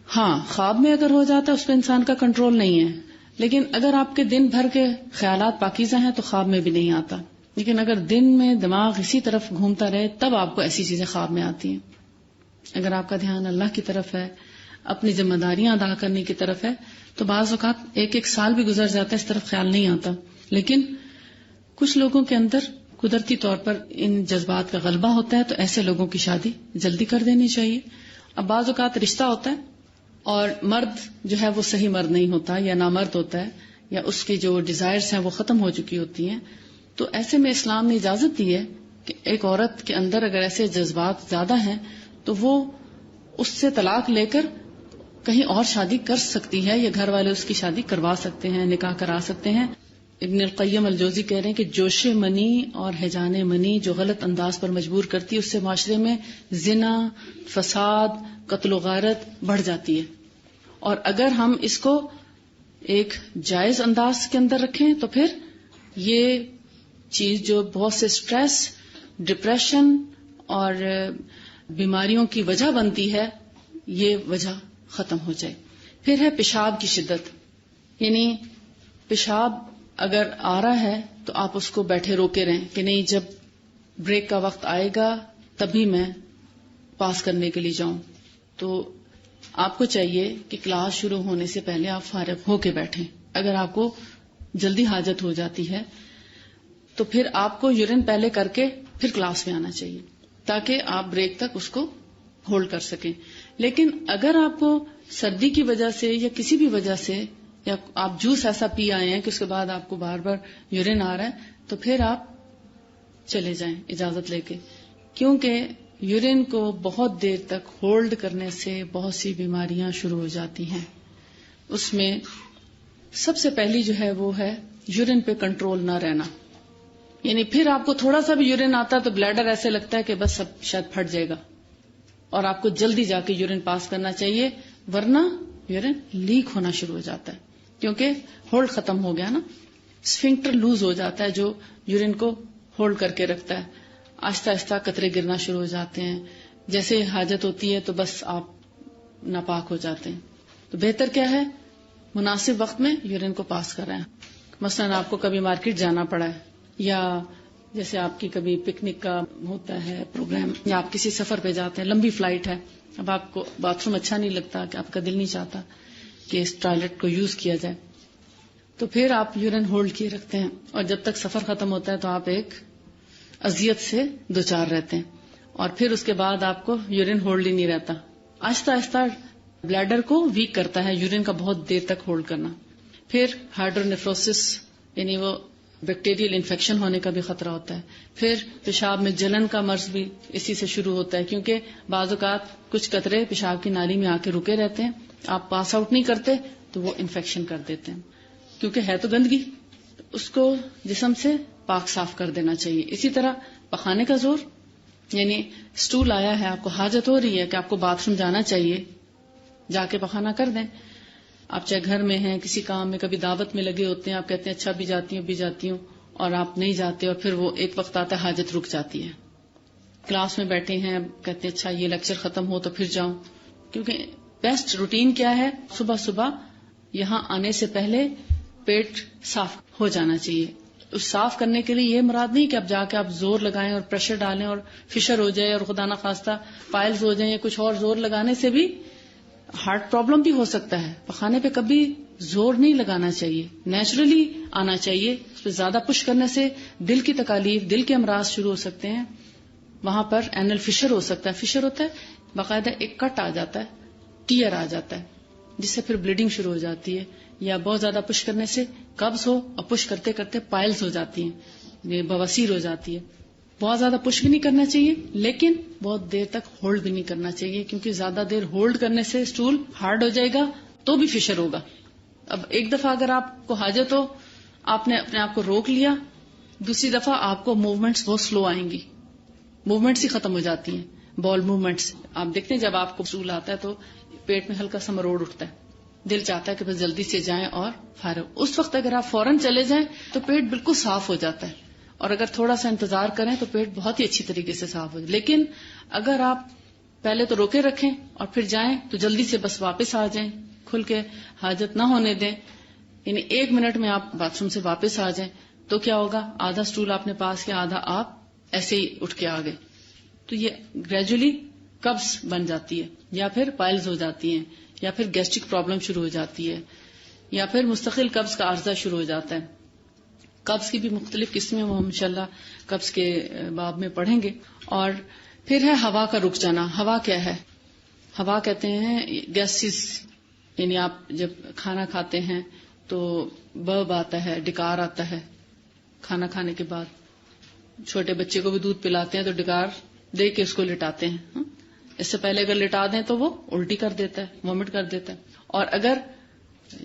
ہاں خواب میں اگر ہو جاتا ہے اس پہ انسان کا کنٹرول نہیں ہے، لیکن اگر آپ کے دن بھر کے خیالات پاکیزہ ہیں تو خواب میں بھی نہیں آتا. لیکن اگر دن میں دماغ اسی طرف گھومتا رہے تب آپ کو ایسی چیزیں خواب میں آتی ہیں. اگر آپ کا دھیان اللہ کی طرف ہے، اپنی ذمہ داریاں ادا کرنے کی طرف ہے، تو بعض اوقات ایک سال بھی گزر جاتا ہے، اس طرف خیال نہیں آتا. لیکن کچھ لوگوں کے اندر قدرتی طور پر ان جذبات کا غلبہ ہوتا ہے، تو ایسے لوگوں کی شادی جلدی کر دینی چاہیے. اب بعض اوقات رشتہ ہوتا ہے اور مرد جو ہے وہ صحیح مرد نہیں ہوتا یا نامرد ہوتا ہے، یا اس کی جو ڈیزائرز ہیں وہ ختم ہو چکی ہوتی ہیں، تو ایسے میں اسلام نے اجازت دی ہے کہ ایک عورت کے اندر اگر ایسے جذبات زیادہ ہیں تو وہ اس سے طلاق لے کر کہیں اور شادی کر سکتی ہے، یا گھر والے اس کی شادی کروا سکتے ہیں، نکاح کرا سکتے ہیں. ابن القیم الجوزی کہہ رہے ہیں کہ جوش منی اور ہیجان منی جو غلط انداز پر مجبور کرتی ہے، اس سے معاشرے میں زنا، فساد، قتل و غارت بڑھ جاتی ہے. اور اگر ہم اس کو ایک جائز انداز کے اندر رکھیں تو پھر یہ چیز جو بہت سے سٹریس، ڈپریشن اور بیماریوں کی وجہ بنتی ہے، یہ وجہ ختم ہو جائے. پھر ہے پیشاب کی شدت، یعنی پیشاب اگر آ رہا ہے تو آپ اس کو بیٹھے روکے رہیں کہ نہیں، جب بریک کا وقت آئے گا تبھی میں پاس کرنے کے لیے جاؤں. تو آپ کو چاہیے کہ کلاس شروع ہونے سے پہلے آپ فارغ ہو کے بیٹھیں. اگر آپ کو جلدی حاجت ہو جاتی ہے تو پھر آپ کو یورین پہلے کر کے پھر کلاس میں آنا چاہیے تاکہ آپ بریک تک اس کو ہولڈ کر سکیں. لیکن اگر آپ کو سردی کی وجہ سے یا کسی بھی وجہ سے، یا آپ جوس ایسا پی آئے ہیں کہ اس کے بعد آپ کو بار بار یورین آ رہا ہے، تو پھر آپ چلے جائیں اجازت لے کے، کیونکہ یورین کو بہت دیر تک ہولڈ کرنے سے بہت سی بیماریاں شروع ہو جاتی ہیں. اس میں سب سے پہلی جو ہے وہ ہے یورین پہ کنٹرول نہ رہنا. یعنی پھر آپ کو تھوڑا سا بھی یورین آتا ہے تو بلیڈر ایسے لگتا ہے کہ بس اب شاید پھٹ جائے گا، اور آپ کو جلدی جا کے یورین پاس کرنا چاہیے، ورنہ یورین لیک ہونا شروع ہو جاتا ہے کیونکہ ہولڈ ختم ہو گیا نا. اسفنکٹر لوز ہو جاتا ہے جو یورین کو ہولڈ کر کے رکھتا ہے. آہستہ آہستہ قطرے گرنا شروع ہو جاتے ہیں، جیسے حاجت ہوتی ہے تو بس آپ ناپاک ہو جاتے ہیں. تو بہتر کیا ہے، مناسب وقت میں یورین کو پاس کر رہے ہیں. مثلا آپ کو کبھی مارکیٹ جانا پڑا ہے، یا جیسے آپ کی کبھی پکنک کا ہوتا ہے پروگرام، یا آپ کسی سفر پہ جاتے ہیں، لمبی فلائٹ ہے، اب آپ کو باتھ روم اچھا نہیں لگتا، کہ آپ کا دل نہیں چاہتا کہ اس ٹوائلٹ کو یوز کیا جائے، تو پھر آپ یورین ہولڈ کیے رکھتے ہیں، اور جب تک سفر ختم ہوتا ہے تو آپ ایک اذیت سے دوچار رہتے ہیں. اور پھر اس کے بعد آپ کو یورین ہولڈ ہی نہیں رہتا. آہستہ آہستہ بلیڈر کو ویک کرتا ہے یورین کا بہت دیر تک ہولڈ کرنا. پھر ہائیڈرونیفروسس، یعنی وہ بیکٹیریل انفیکشن ہونے کا بھی خطرہ ہوتا ہے. پھر پیشاب میں جلن کا مرض بھی اسی سے شروع ہوتا ہے، کیونکہ بعض اوقات کچھ قطرے پیشاب کی نالی میں آ کے رکے رہتے ہیں، آپ پاس آؤٹ نہیں کرتے تو وہ انفیکشن کر دیتے ہیں، کیونکہ ہے تو گندگی، اس کو جسم سے پاک صاف کر دینا چاہیے. اسی طرح پخانے کا زور، یعنی سٹول آیا ہے، آپ کو حاجت ہو رہی ہے کہ آپ کو باتھ روم جانا چاہیے، جا کے پخانا کر دیں. آپ چاہے گھر میں ہیں، کسی کام میں، کبھی دعوت میں لگے ہوتے ہیں، آپ کہتے ہیں اچھا بھی جاتی ہوں، اور آپ نہیں جاتے، اور پھر وہ ایک وقت آتا ہے حاجت رک جاتی ہے. کلاس میں بیٹھے ہیں، کہتے ہیں اچھا یہ لیکچر ختم ہو تو پھر جاؤں، کیونکہ بیسٹ روٹین کیا ہے، صبح صبح یہاں آنے سے پہلے پیٹ صاف ہو جانا چاہیے. اس صاف کرنے کے لیے یہ مراد نہیں کہ اب جا کے آپ زور لگائیں اور پریشر ڈالیں اور فشر ہو جائے اور خدا نہ خواستہ پائلز ہو جائیں، یا کچھ اور زور لگانے سے بھی ہارٹ پرابلم بھی ہو سکتا ہے. پخانے پہ کبھی زور نہیں لگانا چاہیے، نیچرلی آنا چاہیے. اس پہ زیادہ پش کرنے سے دل کی تکالیف، دل کے امراض شروع ہو سکتے ہیں. وہاں پر اینل فشر ہو سکتا ہے. فشر ہوتا ہے باقاعدہ ایک کٹ آ جاتا ہے، ٹیئر آ جاتا ہے، جس سے پھر بلیڈنگ شروع ہو جاتی ہے. یا بہت زیادہ پش کرنے سے قبض ہو، اور پش کرتے کرتے پائلز ہو جاتی ہیں، بواسیر ہو جاتی ہے. بہت زیادہ پش بھی نہیں کرنا چاہیے، لیکن بہت دیر تک ہولڈ بھی نہیں کرنا چاہیے، کیونکہ زیادہ دیر ہولڈ کرنے سے اسٹول ہارڈ ہو جائے گا تو بھی فشر ہوگا. اب ایک دفعہ اگر آپ کو حاجت ہو، آپ نے اپنے آپ کو روک لیا، دوسری دفعہ آپ کو موومنٹس بہت سلو آئیں گی، موومنٹس ہی ختم ہو جاتی ہیں. بال موومنٹس آپ دیکھتے ہیں، جب آپ کو اسٹول آتا ہے تو پیٹ میں ہلکا سا مروڑ اٹھتا ہے، دل چاہتا ہے کہ بس جلدی سے جائیں اور فارغ. اس وقت اگر آپ فوراً چلے جائیں تو پیٹ بالکل صاف ہو جاتا ہے، اور اگر تھوڑا سا انتظار کریں تو پیٹ بہت ہی اچھی طریقے سے صاف ہو جائے. لیکن اگر آپ پہلے تو روکے رکھیں اور پھر جائیں تو جلدی سے بس واپس آ جائیں، کھل کے حاجت نہ ہونے دیں. یعنی 1 منٹ میں آپ باتھ روم سے واپس آ جائیں تو کیا ہوگا، آدھا سٹول آپ نے پاس کیا، آدھا آپ ایسے ہی اٹھ کے آ گئے. تو یہ گریجولی قبض بن جاتی ہے، یا پھر پائلز ہو جاتی ہیں، یا پھر گیسٹرک پرابلم شروع ہو جاتی ہے، یا پھر مستقل قبض کا عارضہ شروع ہو جاتا ہے. قبض کی بھی مختلف قسمیں وہ ہم انشاءاللہ قبض کے باب میں پڑھیں گے. اور پھر ہے ہوا کا رک جانا. ہوا کیا ہے؟ ہوا کہتے ہیں گیسز، یعنی آپ جب کھانا کھاتے ہیں تو برب آتا ہے، ڈکار آتا ہے کھانا کھانے کے بعد. چھوٹے بچے کو بھی دودھ پلاتے ہیں تو ڈکار دے کے اس کو لٹاتے ہیں. اس سے پہلے اگر لٹا دیں تو وہ الٹی کر دیتا ہے، وامٹ کر دیتا ہے. اور اگر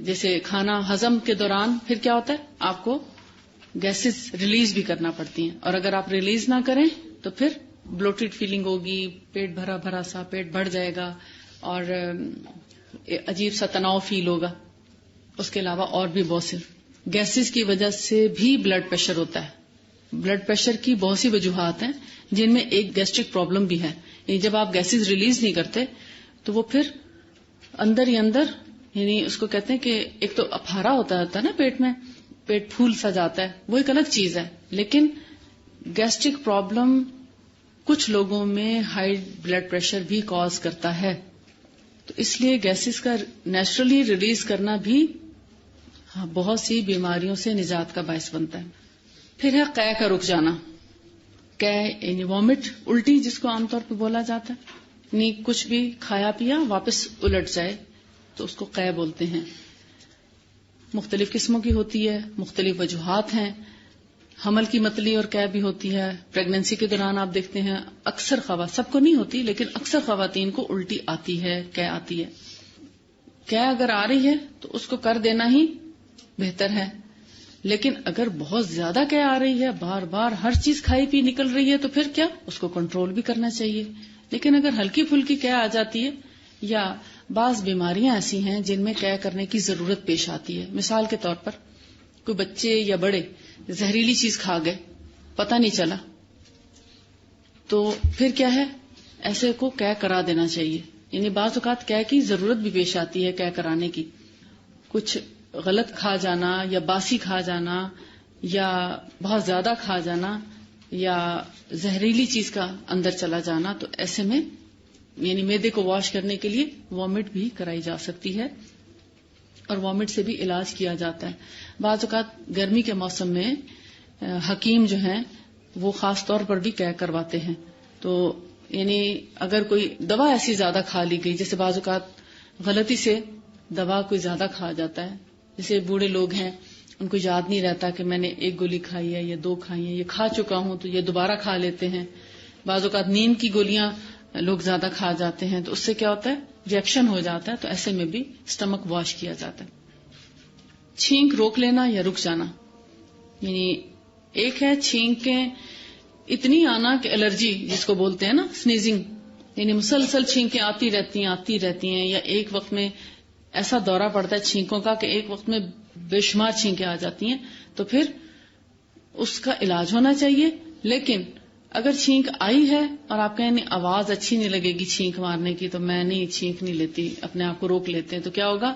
جیسے کھانا ہضم کے دوران پھر کیا ہوتا ہے، آپ کو گیسز ریلیز بھی کرنا پڑتی ہیں، اور اگر آپ ریلیز نہ کریں تو پھر بلوٹڈ فیلنگ ہوگی، پیٹ بھرا بھرا سا، پیٹ بڑھ جائے گا اور عجیب سا تناؤ فیل ہوگا. اس کے علاوہ اور بھی بہت سے گیسز کی وجہ سے بھی بلڈ پریشر ہوتا ہے. بلڈ پریشر کی بہت سی وجوہات ہیں جن میں ایک گیسٹرک پرابلم بھی ہے. یعنی جب آپ گیسز ریلیز نہیں کرتے تو وہ پھر اندر ہی اندر، یعنی اس کو کہتے ہیں کہ ایک تو اپہارا ہوتا ہے نا پیٹ میں، پیٹ پھول سا جاتا ہے، وہ ایک الگ چیز ہے. لیکن گیسٹرک پرابلم کچھ لوگوں میں ہائی بلڈ پریشر بھی کاز کرتا ہے. تو اس لیے گیسز کا نیچرلی ریلیز کرنا بھی بہت سی بیماریوں سے نجات کا باعث بنتا ہے. پھر ہے قے کا رک جانا. قے یعنی وامٹ، الٹی جس کو عام طور پہ بولا جاتا ہے، یعنی کچھ بھی کھایا پیا واپس الٹ جائے تو اس کو قے بولتے ہیں. مختلف قسموں کی ہوتی ہے، مختلف وجوہات ہیں. حمل کی متلی اور قے بھی ہوتی ہے. پریگننسی کے دوران آپ دیکھتے ہیں اکثر خواتین، سب کو نہیں ہوتی لیکن اکثر خواتین کو الٹی آتی ہے، قے آتی ہے. قے اگر آ رہی ہے تو اس کو کر دینا ہی بہتر ہے. لیکن اگر بہت زیادہ قے آ رہی ہے، بار بار ہر چیز کھائی پی نکل رہی ہے، تو پھر کیا، اس کو کنٹرول بھی کرنا چاہیے. لیکن اگر ہلکی پھلکی قے آ جاتی ہے، یا بعض بیماریاں ایسی ہیں جن میں قے کرنے کی ضرورت پیش آتی ہے. مثال کے طور پر کوئی بچے یا بڑے زہریلی چیز کھا گئے، پتہ نہیں چلا، تو پھر کیا ہے، ایسے کو قے کرا دینا چاہیے. یعنی بعض اوقات قے کی ضرورت بھی پیش آتی ہے، قے کرانے کی. کچھ غلط کھا جانا یا باسی کھا جانا یا بہت زیادہ کھا جانا یا زہریلی چیز کا اندر چلا جانا، تو ایسے میں یعنی معدے کو واش کرنے کے لیے وامٹ بھی کرائی جا سکتی ہے، اور وامٹ سے بھی علاج کیا جاتا ہے. بعض اوقات گرمی کے موسم میں حکیم جو ہیں وہ خاص طور پر بھی قے کرواتے ہیں. تو یعنی اگر کوئی دوا ایسی زیادہ کھا لی گئی، جیسے بعض اوقات غلطی سے دوا کوئی زیادہ کھا جاتا ہے، جیسے بوڑھے لوگ ہیں ان کو یاد نہیں رہتا کہ میں نے 1 گولی کھائی ہے یا 2 کھائی ہیں، یہ کھا چکا ہوں تو یہ دوبارہ کھا لیتے ہیں. بعض اوقات نیند کی گولیاں لوگ زیادہ کھا جاتے ہیں تو اس سے کیا ہوتا ہے، ریئیکشن ہو جاتا ہے. تو ایسے میں بھی اسٹمک واش کیا جاتا ہے. چھینک روک لینا یا رک جانا. یعنی ایک ہے چھینکیں اتنی آنا کہ الرجی جس کو بولتے ہیں نا، سنیزنگ، یعنی مسلسل چھینکیں آتی رہتی ہیں، یا ایک وقت میں ایسا دورہ پڑتا ہے چھینکوں کا کہ ایک وقت میں بے شمار چھینکیں آ جاتی ہیں. تو پھر اس کا علاج ہونا چاہیے. لیکن اگر چھینک آئی ہے اور آپ کہیں آواز اچھی نہیں لگے گی چھینک مارنے کی، تو میں نہیں چھینک نہیں لیتی، اپنے آپ کو روک لیتے ہیں، تو کیا ہوگا،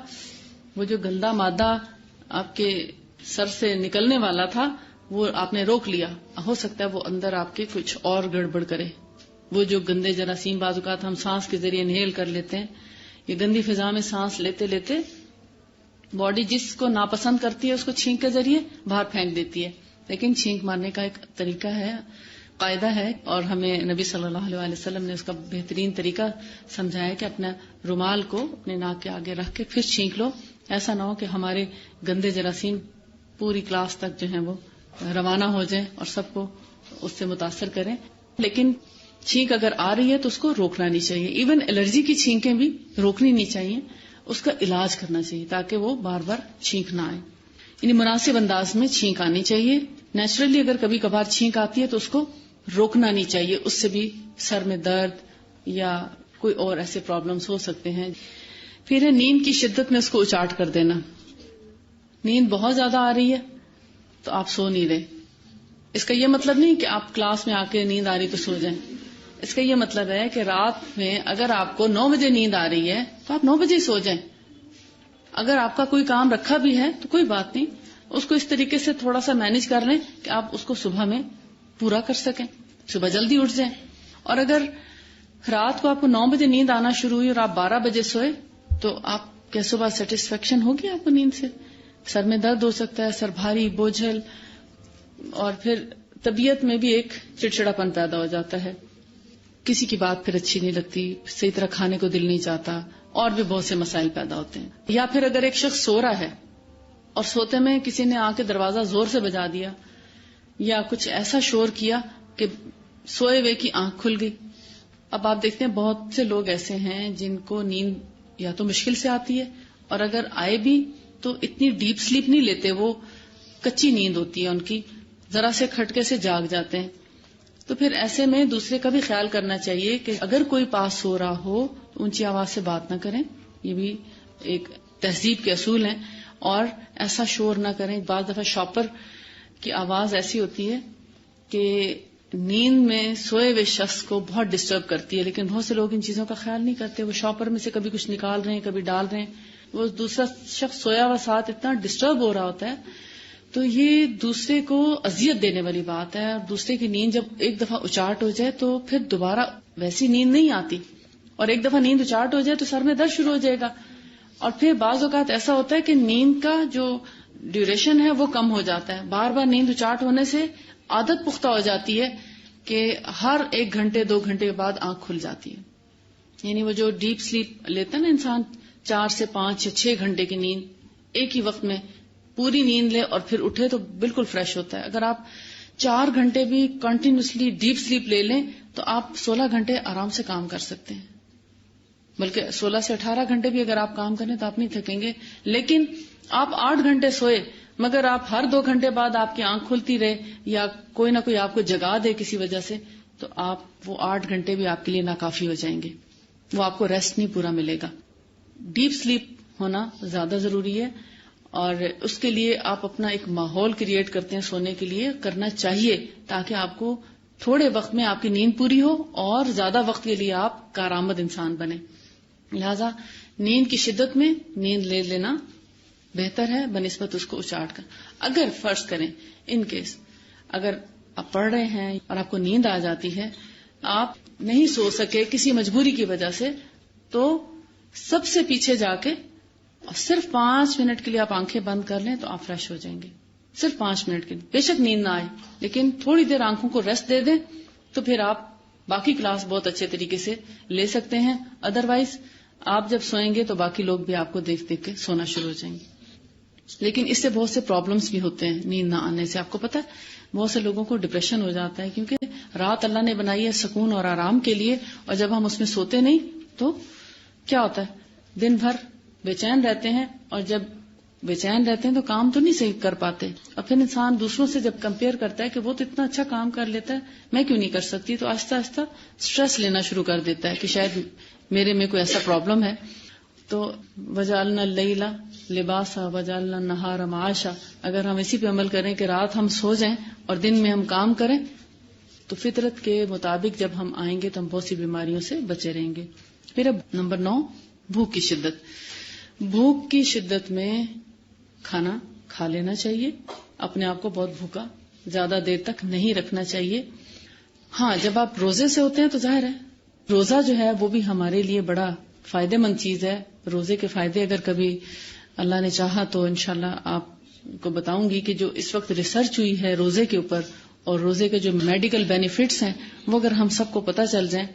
وہ جو گندا مادہ آپ کے سر سے نکلنے والا تھا وہ آپ نے روک لیا، ہو سکتا ہے وہ اندر آپ کے کچھ اور گڑبڑ کرے. وہ جو گندے جراثیم بعض اوقات ہم سانس کے ذریعے انہیل کر لیتے ہیں، یہ گندی فضا میں سانس لیتے لیتے باڈی جس کو ناپسند کرتی ہے اس کو چھینک کے ذریعے باہر پھینک دیتی ہے. لیکن چھینک مارنے کا ایک طریقہ ہے، قاعدہ ہے، اور ہمیں نبی صلی اللہ علیہ وسلم نے اس کا بہترین طریقہ سمجھایا کہ اپنا رومال کو اپنے ناک کے آگے رکھ کے پھر چھینک لو. ایسا نہ ہو کہ ہمارے گندے جراثیم پوری کلاس تک جو ہیں وہ روانہ ہو جائیں اور سب کو اس سے متاثر کریں. لیکن چھینک اگر آ رہی ہے تو اس کو روکنا نہیں چاہیے. ایون الرجی کی چھینکیں بھی روکنی نہیں چاہیے، اس کا علاج کرنا چاہیے تاکہ وہ بار بار چھینک نہ آئے. یعنی مناسب انداز میں چھینک آنی چاہیے. نیچرلی اگر کبھی کبھار چھینک آتی ہے تو اس کو روکنا نہیں چاہیے، اس سے بھی سر میں درد یا کوئی اور ایسے پرابلمز ہو سکتے ہیں. پھر ہے نیند کی شدت میں اس کو اچاٹ کر دینا. نیند بہت زیادہ آ رہی ہے تو آپ سو نہیں رہے. اس کا یہ مطلب نہیں کہ آپ کلاس میں آ کے نیند آ رہی تو سو جائیں. اس کا یہ مطلب ہے کہ رات میں اگر آپ کو 9 بجے نیند آ رہی ہے تو آپ 9 بجے سو جائیں. اگر آپ کا کوئی کام رکھا بھی ہے تو کوئی بات نہیں، اس کو اس طریقے سے تھوڑا سا مینج کر لیں کہ آپ اس کو صبح میں پورا کر سکیں، صبح جلدی اٹھ جائیں. اور اگر رات کو آپ کو 9 بجے نیند آنا شروع ہوئی اور آپ 12 بجے سوئے تو آپ کیا صبح سیٹسفیکشن ہوگی آپ کو نیند سے؟ سر میں درد ہو سکتا ہے، سر بھاری بوجھل، اور پھر طبیعت میں بھی ایک چڑچڑاپن پیدا ہو جاتا ہے، کسی کی بات پھر اچھی نہیں لگتی، صحیح طرح کھانے کو دل نہیں چاہتا، اور بھی بہت سے مسائل پیدا ہوتے ہیں. یا پھر اگر ایک شخص سو رہا ہے اور سوتے میں کسی نے آ کے دروازہ زور سے بجا دیا یا کچھ ایسا شور کیا کہ سوئے ہوئے کی آنکھ کھل گئی. اب آپ دیکھتے ہیں بہت سے لوگ ایسے ہیں جن کو نیند یا تو مشکل سے آتی ہے، اور اگر آئے بھی تو اتنی ڈیپ سلیپ نہیں لیتے، وہ کچی نیند ہوتی ہے ان کی، ذرا سے کھٹکے سے جاگ جاتے ہیں. تو پھر ایسے میں دوسرے کا بھی خیال کرنا چاہیے کہ اگر کوئی پاس سو رہا ہو تو اونچی آواز سے بات نہ کریں، یہ بھی ایک تہذیب کے اصول ہیں، اور ایسا شور نہ کریں. بعض دفعہ شاپر کی آواز ایسی ہوتی ہے کہ نیند میں سوئے ہوئے شخص کو بہت ڈسٹرب کرتی ہے، لیکن بہت سے لوگ ان چیزوں کا خیال نہیں کرتے. وہ شاپر میں سے کبھی کچھ نکال رہے ہیں، کبھی ڈال رہے ہیں، وہ دوسرا شخص سویا ہوا ساتھ اتنا ڈسٹرب ہو رہا ہوتا ہے. تو یہ دوسرے کو اذیت دینے والی بات ہے، اور دوسرے کی نیند جب ایک دفعہ اچاٹ ہو جائے تو پھر دوبارہ ویسی نیند نہیں آتی، اور ایک دفعہ نیند اچاٹ ہو جائے تو سر میں درد شروع ہو جائے گا. اور پھر بعض اوقات ایسا ہوتا ہے کہ نیند کا جو ڈیوریشن ہے وہ کم ہو جاتا ہے. بار بار نیند اچاٹ ہونے سے عادت پختہ ہو جاتی ہے کہ ہر 1 گھنٹے 2 گھنٹے کے بعد آنکھ کھل جاتی ہے. یعنی وہ جو ڈیپ سلیپ لیتا ہے نا انسان، 4 سے 5 یا 6 گھنٹے کی نیند ایک ہی وقت میں پوری نیند لے اور پھر اٹھے تو بالکل فریش ہوتا ہے. اگر آپ 4 گھنٹے بھی کنٹینیوسلی ڈیپ سلیپ لے لیں تو آپ 16 گھنٹے آرام سے کام کر سکتے ہیں، بلکہ 16 سے 18 گھنٹے بھی اگر آپ کام کریں تو آپ نہیں تھکیں گے. لیکن آپ 8 گھنٹے سوئے مگر آپ ہر 2 گھنٹے بعد آپ کی آنکھ کھلتی رہے یا کوئی نہ کوئی آپ کو جگا دے کسی وجہ سے، تو آپ وہ 8 گھنٹے بھی آپ کے لیے ناکافی ہو جائیں گے، وہ آپ کو ریسٹ نہیں پورا ملے گا. ڈیپ سلیپ ہونا زیادہ ضروری ہے، اور اس کے لیے آپ اپنا ایک ماحول کریٹ کرتے ہیں سونے کے لیے، کرنا چاہیے تاکہ آپ کو تھوڑے وقت میں آپ کی نیند پوری ہو اور زیادہ وقت کے لیے آپ کارآمد انسان بنے. لہذا نیند کی شدت میں نیند لے لینا بہتر ہے بنسبت اس کو اچاٹ کر. اگر فرض کریں ان کیس اگر آپ پڑھ رہے ہیں اور آپ کو نیند آ جاتی ہے، آپ نہیں سو سکے کسی مجبوری کی وجہ سے، تو سب سے پیچھے جا کے اور صرف 5 منٹ کے لیے آپ آنکھیں بند کر لیں تو آپ فریش ہو جائیں گے. صرف 5 منٹ کے لیے، بے شک نیند نہ آئے لیکن تھوڑی دیر آنکھوں کو ریسٹ دے دیں تو پھر آپ باقی کلاس بہت اچھے طریقے سے لے سکتے ہیں. ادروائز آپ جب سوئیں گے تو باقی لوگ بھی آپ کو دیکھ دیکھ کے سونا شروع ہو جائیں گے. لیکن اس سے بہت سے پرابلمز بھی ہوتے ہیں نیند نہ آنے سے. آپ کو پتا ہے بہت سے لوگوں کو ڈپریشن ہو جاتا ہے، کیونکہ رات اللہ نے بنائی ہے سکون اور آرام کے لیے، اور جب ہم اس میں سوتے نہیں تو کیا ہوتا ہے، دن بھر بے چین رہتے ہیں، اور جب بے چین رہتے ہیں تو کام تو نہیں صحیح کر پاتے. اور پھر انسان دوسروں سے جب کمپیئر کرتا ہے کہ وہ تو اتنا اچھا کام کر لیتا ہے میں کیوں نہیں کر سکتی، تو آہستہ آہستہ سٹریس لینا شروع کر دیتا ہے کہ شاید میرے میں کوئی ایسا پرابلم ہے. تو وجعلنا اللیل لباسا وجعلنا النہار معاشا، اگر ہم اسی پہ عمل کریں کہ رات ہم سو جائیں اور دن میں ہم کام کریں تو فطرت کے مطابق جب ہم آئیں گے تو ہم بہت سی بیماریوں سے بچے رہیں گے. پھر اب نمبر 9، بھوک کی شدت. بھوک کی شدت میں کھانا کھا لینا چاہیے، اپنے آپ کو بہت بھوکا زیادہ دیر تک نہیں رکھنا چاہیے. ہاں جب آپ روزے سے ہوتے ہیں تو ظاہر ہے روزہ جو ہے وہ بھی ہمارے لیے بڑا فائدہ مند چیز ہے. روزے کے فائدے اگر کبھی اللہ نے چاہا تو انشاءاللہ آپ کو بتاؤں گی کہ جو اس وقت ریسرچ ہوئی ہے روزے کے اوپر اور روزے کے جو میڈیکل بینیفٹس ہیں وہ اگر ہم سب کو پتہ چل جائیں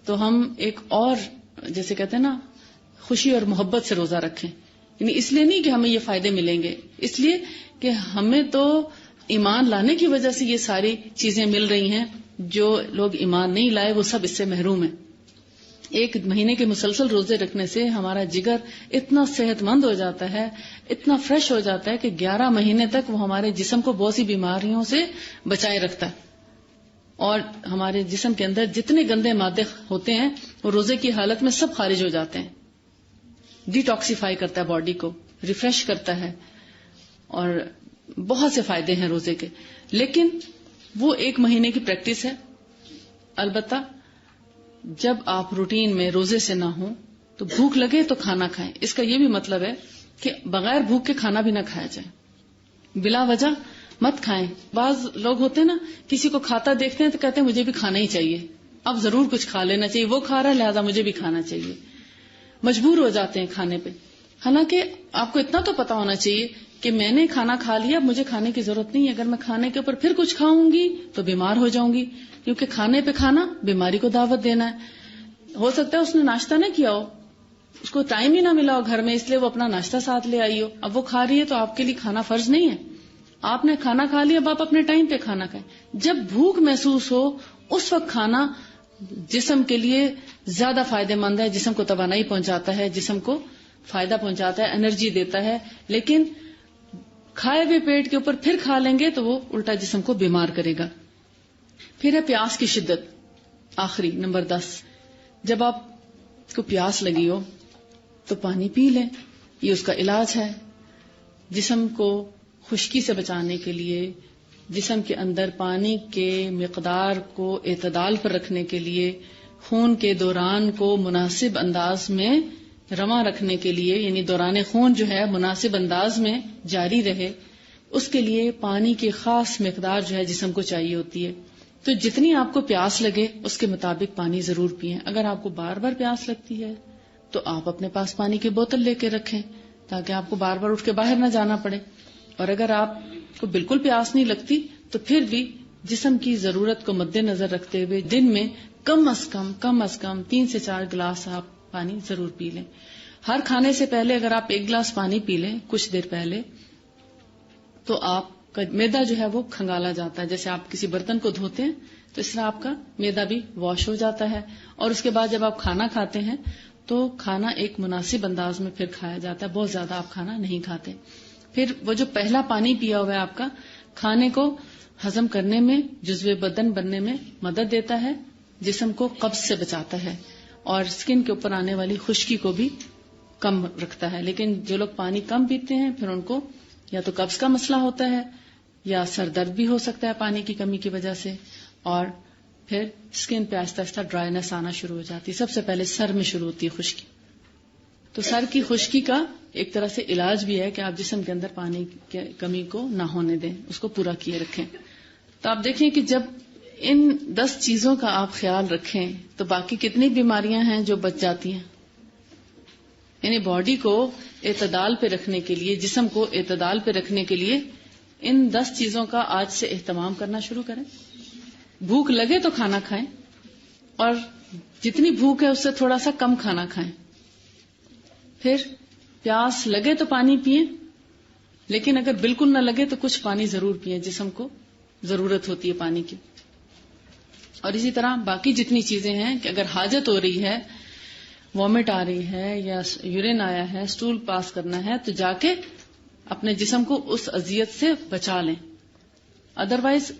تو ہم ایک اور جیسے کہتے ہیں نا خوشی اور محبت سے روزہ رکھیں. یعنی اس لیے نہیں کہ ہمیں یہ فائدے ملیں گے، اس لیے کہ ہمیں تو ایمان لانے کی وجہ سے یہ ساری چیزیں مل رہی ہیں. جو لوگ ایمان نہیں لائے وہ سب اس سے محروم ہیں. 1 مہینے کے مسلسل روزے رکھنے سے ہمارا جگر اتنا صحت مند ہو جاتا ہے، اتنا فریش ہو جاتا ہے کہ 11 مہینے تک وہ ہمارے جسم کو بہت سی بیماریوں سے بچائے رکھتا ہے، اور ہمارے جسم کے اندر جتنے گندے مادے ہوتے ہیں وہ روزے کی حالت میں سب خارج ہو جاتے ہیں. ڈیٹاکسیفائی کرتا ہے باڈی کو، ریفریش کرتا ہے، اور بہت سے فائدے ہیں روزے کے. لیکن وہ 1 مہینے کی پریکٹس ہے. البتہ جب آپ روٹین میں روزے سے نہ ہوں تو بھوک لگے تو کھانا کھائیں. اس کا یہ بھی مطلب ہے کہ بغیر بھوک کے کھانا بھی نہ کھایا جائے، بلا وجہ مت کھائیں. بعض لوگ ہوتے ہیں نا کسی کو کھاتا دیکھتے ہیں تو کہتے ہیں مجھے بھی کھانا ہی چاہیے، اب ضرور کچھ کھا لینا چاہیے، وہ کھا رہا ہے لہذا مجھے بھی کھانا چاہیے. مجبور ہو جاتے ہیں کھانے پہ. حالانکہ آپ کو اتنا تو پتا ہونا چاہیے کہ میں نے کھانا کھا لیا، اب مجھے کھانے کی ضرورت نہیں ہے. اگر میں کھانے کے اوپر پھر کچھ کھاؤں گی تو بیمار ہو جاؤں گی، کیونکہ کھانے پہ کھانا بیماری کو دعوت دینا ہے. ہو سکتا ہے اس نے ناشتہ نہ کیا ہو، اس کو ٹائم ہی نہ ملا ہو گھر میں، اس لیے وہ اپنا ناشتہ ساتھ لے آئی ہو. اب وہ کھا رہی ہے تو آپ کے لیے کھانا فرض نہیں ہے. آپ نے کھانا کھا لیا، اب آپ اپنے ٹائم پہ کھانا کھائیں. جب بھوک محسوس ہو اس وقت کھانا جسم کے لیے زیادہ فائدہ مند ہے، جسم کو توانائی پہنچاتا ہے، جسم کو فائدہ پہنچاتا ہے، انرجی دیتا ہے. لیکن کھائے ہوئے پیٹ کے اوپر پھر کھا لیں گے تو وہ الٹا جسم کو بیمار کرے گا. پھر ہے پیاس کی شدت، آخری نمبر 10. جب آپ کو پیاس لگی ہو تو پانی پی لیں، یہ اس کا علاج ہے. جسم کو خشکی سے بچانے کے لیے، جسم کے اندر پانی کے مقدار کو اعتدال پر رکھنے کے لیے، خون کے دوران کو مناسب انداز میں رواں رکھنے کے لیے، یعنی دوران خون جو ہے مناسب انداز میں جاری رہے، اس کے لیے پانی کی خاص مقدار جو ہے جسم کو چاہیے ہوتی ہے. تو جتنی آپ کو پیاس لگے اس کے مطابق پانی ضرور پئیں. اگر آپ کو بار بار پیاس لگتی ہے تو آپ اپنے پاس پانی کی بوتل لے کے رکھیں تاکہ آپ کو بار بار اٹھ کے باہر نہ جانا پڑے. اور اگر آپ کو بالکل پیاس نہیں لگتی تو پھر بھی جسم کی ضرورت کو مد نظر رکھتے ہوئے دن میں کم از کم 3 سے 4 گلاس آپ پانی ضرور پی لیں. ہر کھانے سے پہلے اگر آپ 1 گلاس پانی پی لیں کچھ دیر پہلے تو آپ کا معدہ جو ہے وہ کھنگالا جاتا ہے. جیسے آپ کسی برتن کو دھوتے ہیں تو اس طرح آپ کا معدہ بھی واش ہو جاتا ہے. اور اس کے بعد جب آپ کھانا کھاتے ہیں تو کھانا ایک مناسب انداز میں پھر کھایا جاتا ہے، بہت زیادہ آپ کھانا نہیں کھاتے. پھر وہ جو پہلا پانی پیا ہوا ہے آپ کا، کھانے کو ہضم کرنے میں، جزو بدن بننے میں مدد دیتا ہے، جسم کو قبض سے بچاتا ہے اور اسکن کے اوپر آنے والی خشکی کو بھی کم رکھتا ہے. لیکن جو لوگ پانی کم پیتے ہیں پھر ان کو یا تو قبض کا مسئلہ ہوتا ہے یا سر درد بھی ہو سکتا ہے پانی کی کمی کی وجہ سے، اور پھر اسکن پہ آہستہ آہستہ ڈرائینس آنا شروع ہو جاتی ہے. سب سے پہلے سر میں شروع ہوتی ہے خشکی. تو سر کی خشکی کا ایک طرح سے علاج بھی ہے کہ آپ جسم کے اندر پانی کی کمی کو نہ ہونے دیں، اس کو پورا کیے رکھیں. تو آپ دیکھیں کہ جب ان 10 چیزوں کا آپ خیال رکھیں تو باقی کتنی بیماریاں ہیں جو بچ جاتی ہیں. یعنی باڈی کو اعتدال پہ رکھنے کے لیے، جسم کو اعتدال پہ رکھنے کے لیے ان 10 چیزوں کا آج سے اہتمام کرنا شروع کریں. بھوک لگے تو کھانا کھائیں، اور جتنی بھوک ہے اس سے تھوڑا سا کم کھانا کھائیں. پھر پیاس لگے تو پانی پئیں، لیکن اگر بالکل نہ لگے تو کچھ پانی ضرور پئیں، جسم کو ضرورت ہوتی ہے پانی کی. اور اسی طرح باقی جتنی چیزیں ہیں کہ اگر حاجت ہو رہی ہے، وامٹ آ رہی ہے یا یورین آیا ہے، سٹول پاس کرنا ہے، تو جا کے اپنے جسم کو اس اذیت سے بچا لیں. ادروائز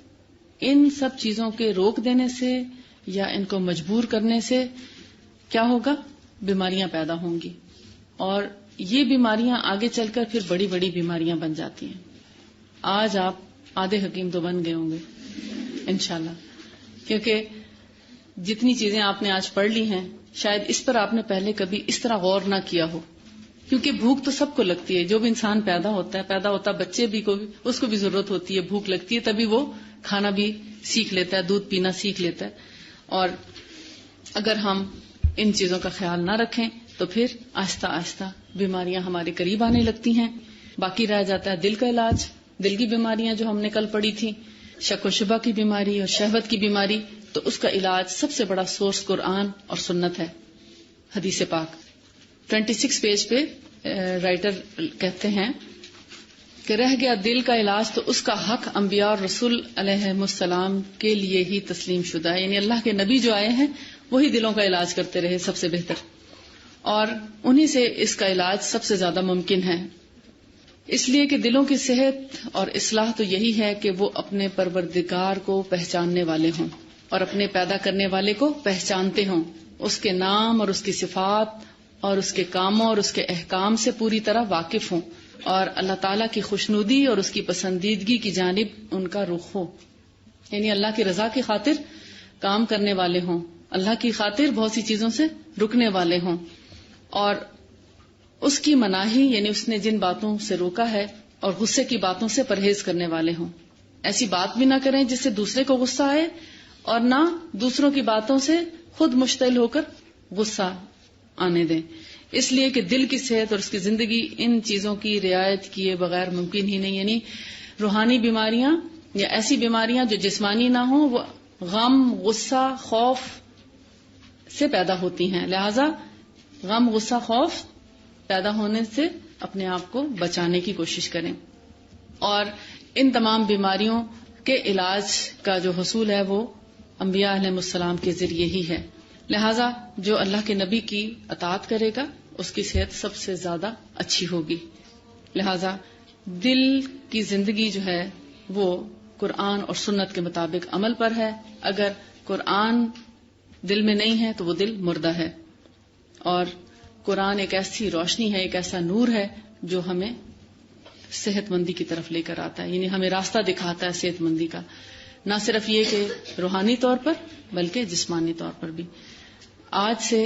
ان سب چیزوں کے روک دینے سے یا ان کو مجبور کرنے سے کیا ہوگا؟ بیماریاں پیدا ہوں گی، اور یہ بیماریاں آگے چل کر پھر بڑی بڑی بیماریاں بن جاتی ہیں. آج آپ آدھے حکیم تو بن گئے ہوں گے انشاءاللہ، کیونکہ جتنی چیزیں آپ نے آج پڑھ لی ہیں شاید اس پر آپ نے پہلے کبھی اس طرح غور نہ کیا ہو. کیونکہ بھوک تو سب کو لگتی ہے، جو بھی انسان پیدا ہوتا بچے بھی کو بھی اس کو بھی ضرورت ہوتی ہے، بھوک لگتی ہے، تبھی وہ کھانا بھی سیکھ لیتا ہے، دودھ پینا سیکھ لیتا ہے. اور اگر ہم ان چیزوں کا خیال نہ رکھیں تو پھر آہستہ آہستہ بیماریاں ہمارے قریب آنے لگتی ہیں. باقی رہ جاتا ہے دل کا علاج. دل کی بیماریاں جو ہم نے کل پڑھی تھی، شک و شبہ کی بیماری اور شہوت کی بیماری، تو اس کا علاج سب سے بڑا سورس قرآن اور سنت ہے، حدیث پاک. 26 پیج پہ رائٹر کہتے ہیں کہ رہ گیا دل کا علاج تو اس کا حق انبیاء اور رسول علیہ السلام کے لیے ہی تسلیم شدہ ہے. یعنی اللہ کے نبی جو آئے ہیں وہی دلوں کا علاج کرتے رہے سب سے بہتر، اور انہی سے اس کا علاج سب سے زیادہ ممکن ہے. اس لیے کہ دلوں کی صحت اور اصلاح تو یہی ہے کہ وہ اپنے پروردگار کو پہچاننے والے ہوں اور اپنے پیدا کرنے والے کو پہچانتے ہوں، اس کے نام اور اس کی صفات اور اس کے کاموں اور اس کے احکام سے پوری طرح واقف ہوں، اور اللہ تعالیٰ کی خوشنودی اور اس کی پسندیدگی کی جانب ان کا رخ ہو. یعنی اللہ کی رضا کی خاطر کام کرنے والے ہوں، اللہ کی خاطر بہت سی چیزوں سے رکنے والے ہوں، اور اس کی مناہی یعنی اس نے جن باتوں سے روکا ہے اور غصے کی باتوں سے پرہیز کرنے والے ہوں. ایسی بات بھی نہ کریں جس سے دوسرے کو غصہ آئے، اور نہ دوسروں کی باتوں سے خود مشتعل ہو کر غصہ آنے دیں. اس لیے کہ دل کی صحت اور اس کی زندگی ان چیزوں کی رعایت کیے بغیر ممکن ہی نہیں. یعنی روحانی بیماریاں یا ایسی بیماریاں جو جسمانی نہ ہوں وہ غم، غصہ، خوف سے پیدا ہوتی ہیں. لہذا غم، غصہ، خوف پیدا ہونے سے اپنے آپ کو بچانے کی کوشش کریں. اور ان تمام بیماریوں کے علاج کا جو حصول ہے وہ انبیاء علیہ السلام کے ذریعے ہی ہے. لہذا جو اللہ کے نبی کی اطاعت کرے گا اس کی صحت سب سے زیادہ اچھی ہوگی. لہذا دل کی زندگی جو ہے وہ قرآن اور سنت کے مطابق عمل پر ہے. اگر قرآن دل میں نہیں ہے تو وہ دل مردہ ہے. اور قرآن ایک ایسی روشنی ہے، ایک ایسا نور ہے جو ہمیں صحت مندی کی طرف لے کر آتا ہے. یعنی ہمیں راستہ دکھاتا ہے صحت مندی کا، نہ صرف یہ کہ روحانی طور پر بلکہ جسمانی طور پر بھی. آج سے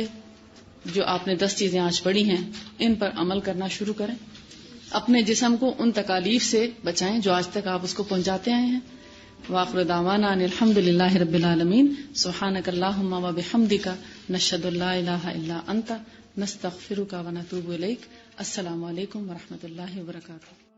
جو آپ نے 10 چیزیں آج پڑھی ہیں ان پر عمل کرنا شروع کریں. اپنے جسم کو ان تکالیف سے بچائیں جو آج تک آپ اس کو پہنچاتے آئے ہیں. وآخر دعوانا ان الحمد للہ رب العالمین. سبحانک اللہم و بحمدک نشہد ان لا الہ الا انت نستغفرک و نتوب الیک. السلام علیکم ورحمۃ اللہ وبرکاتہ.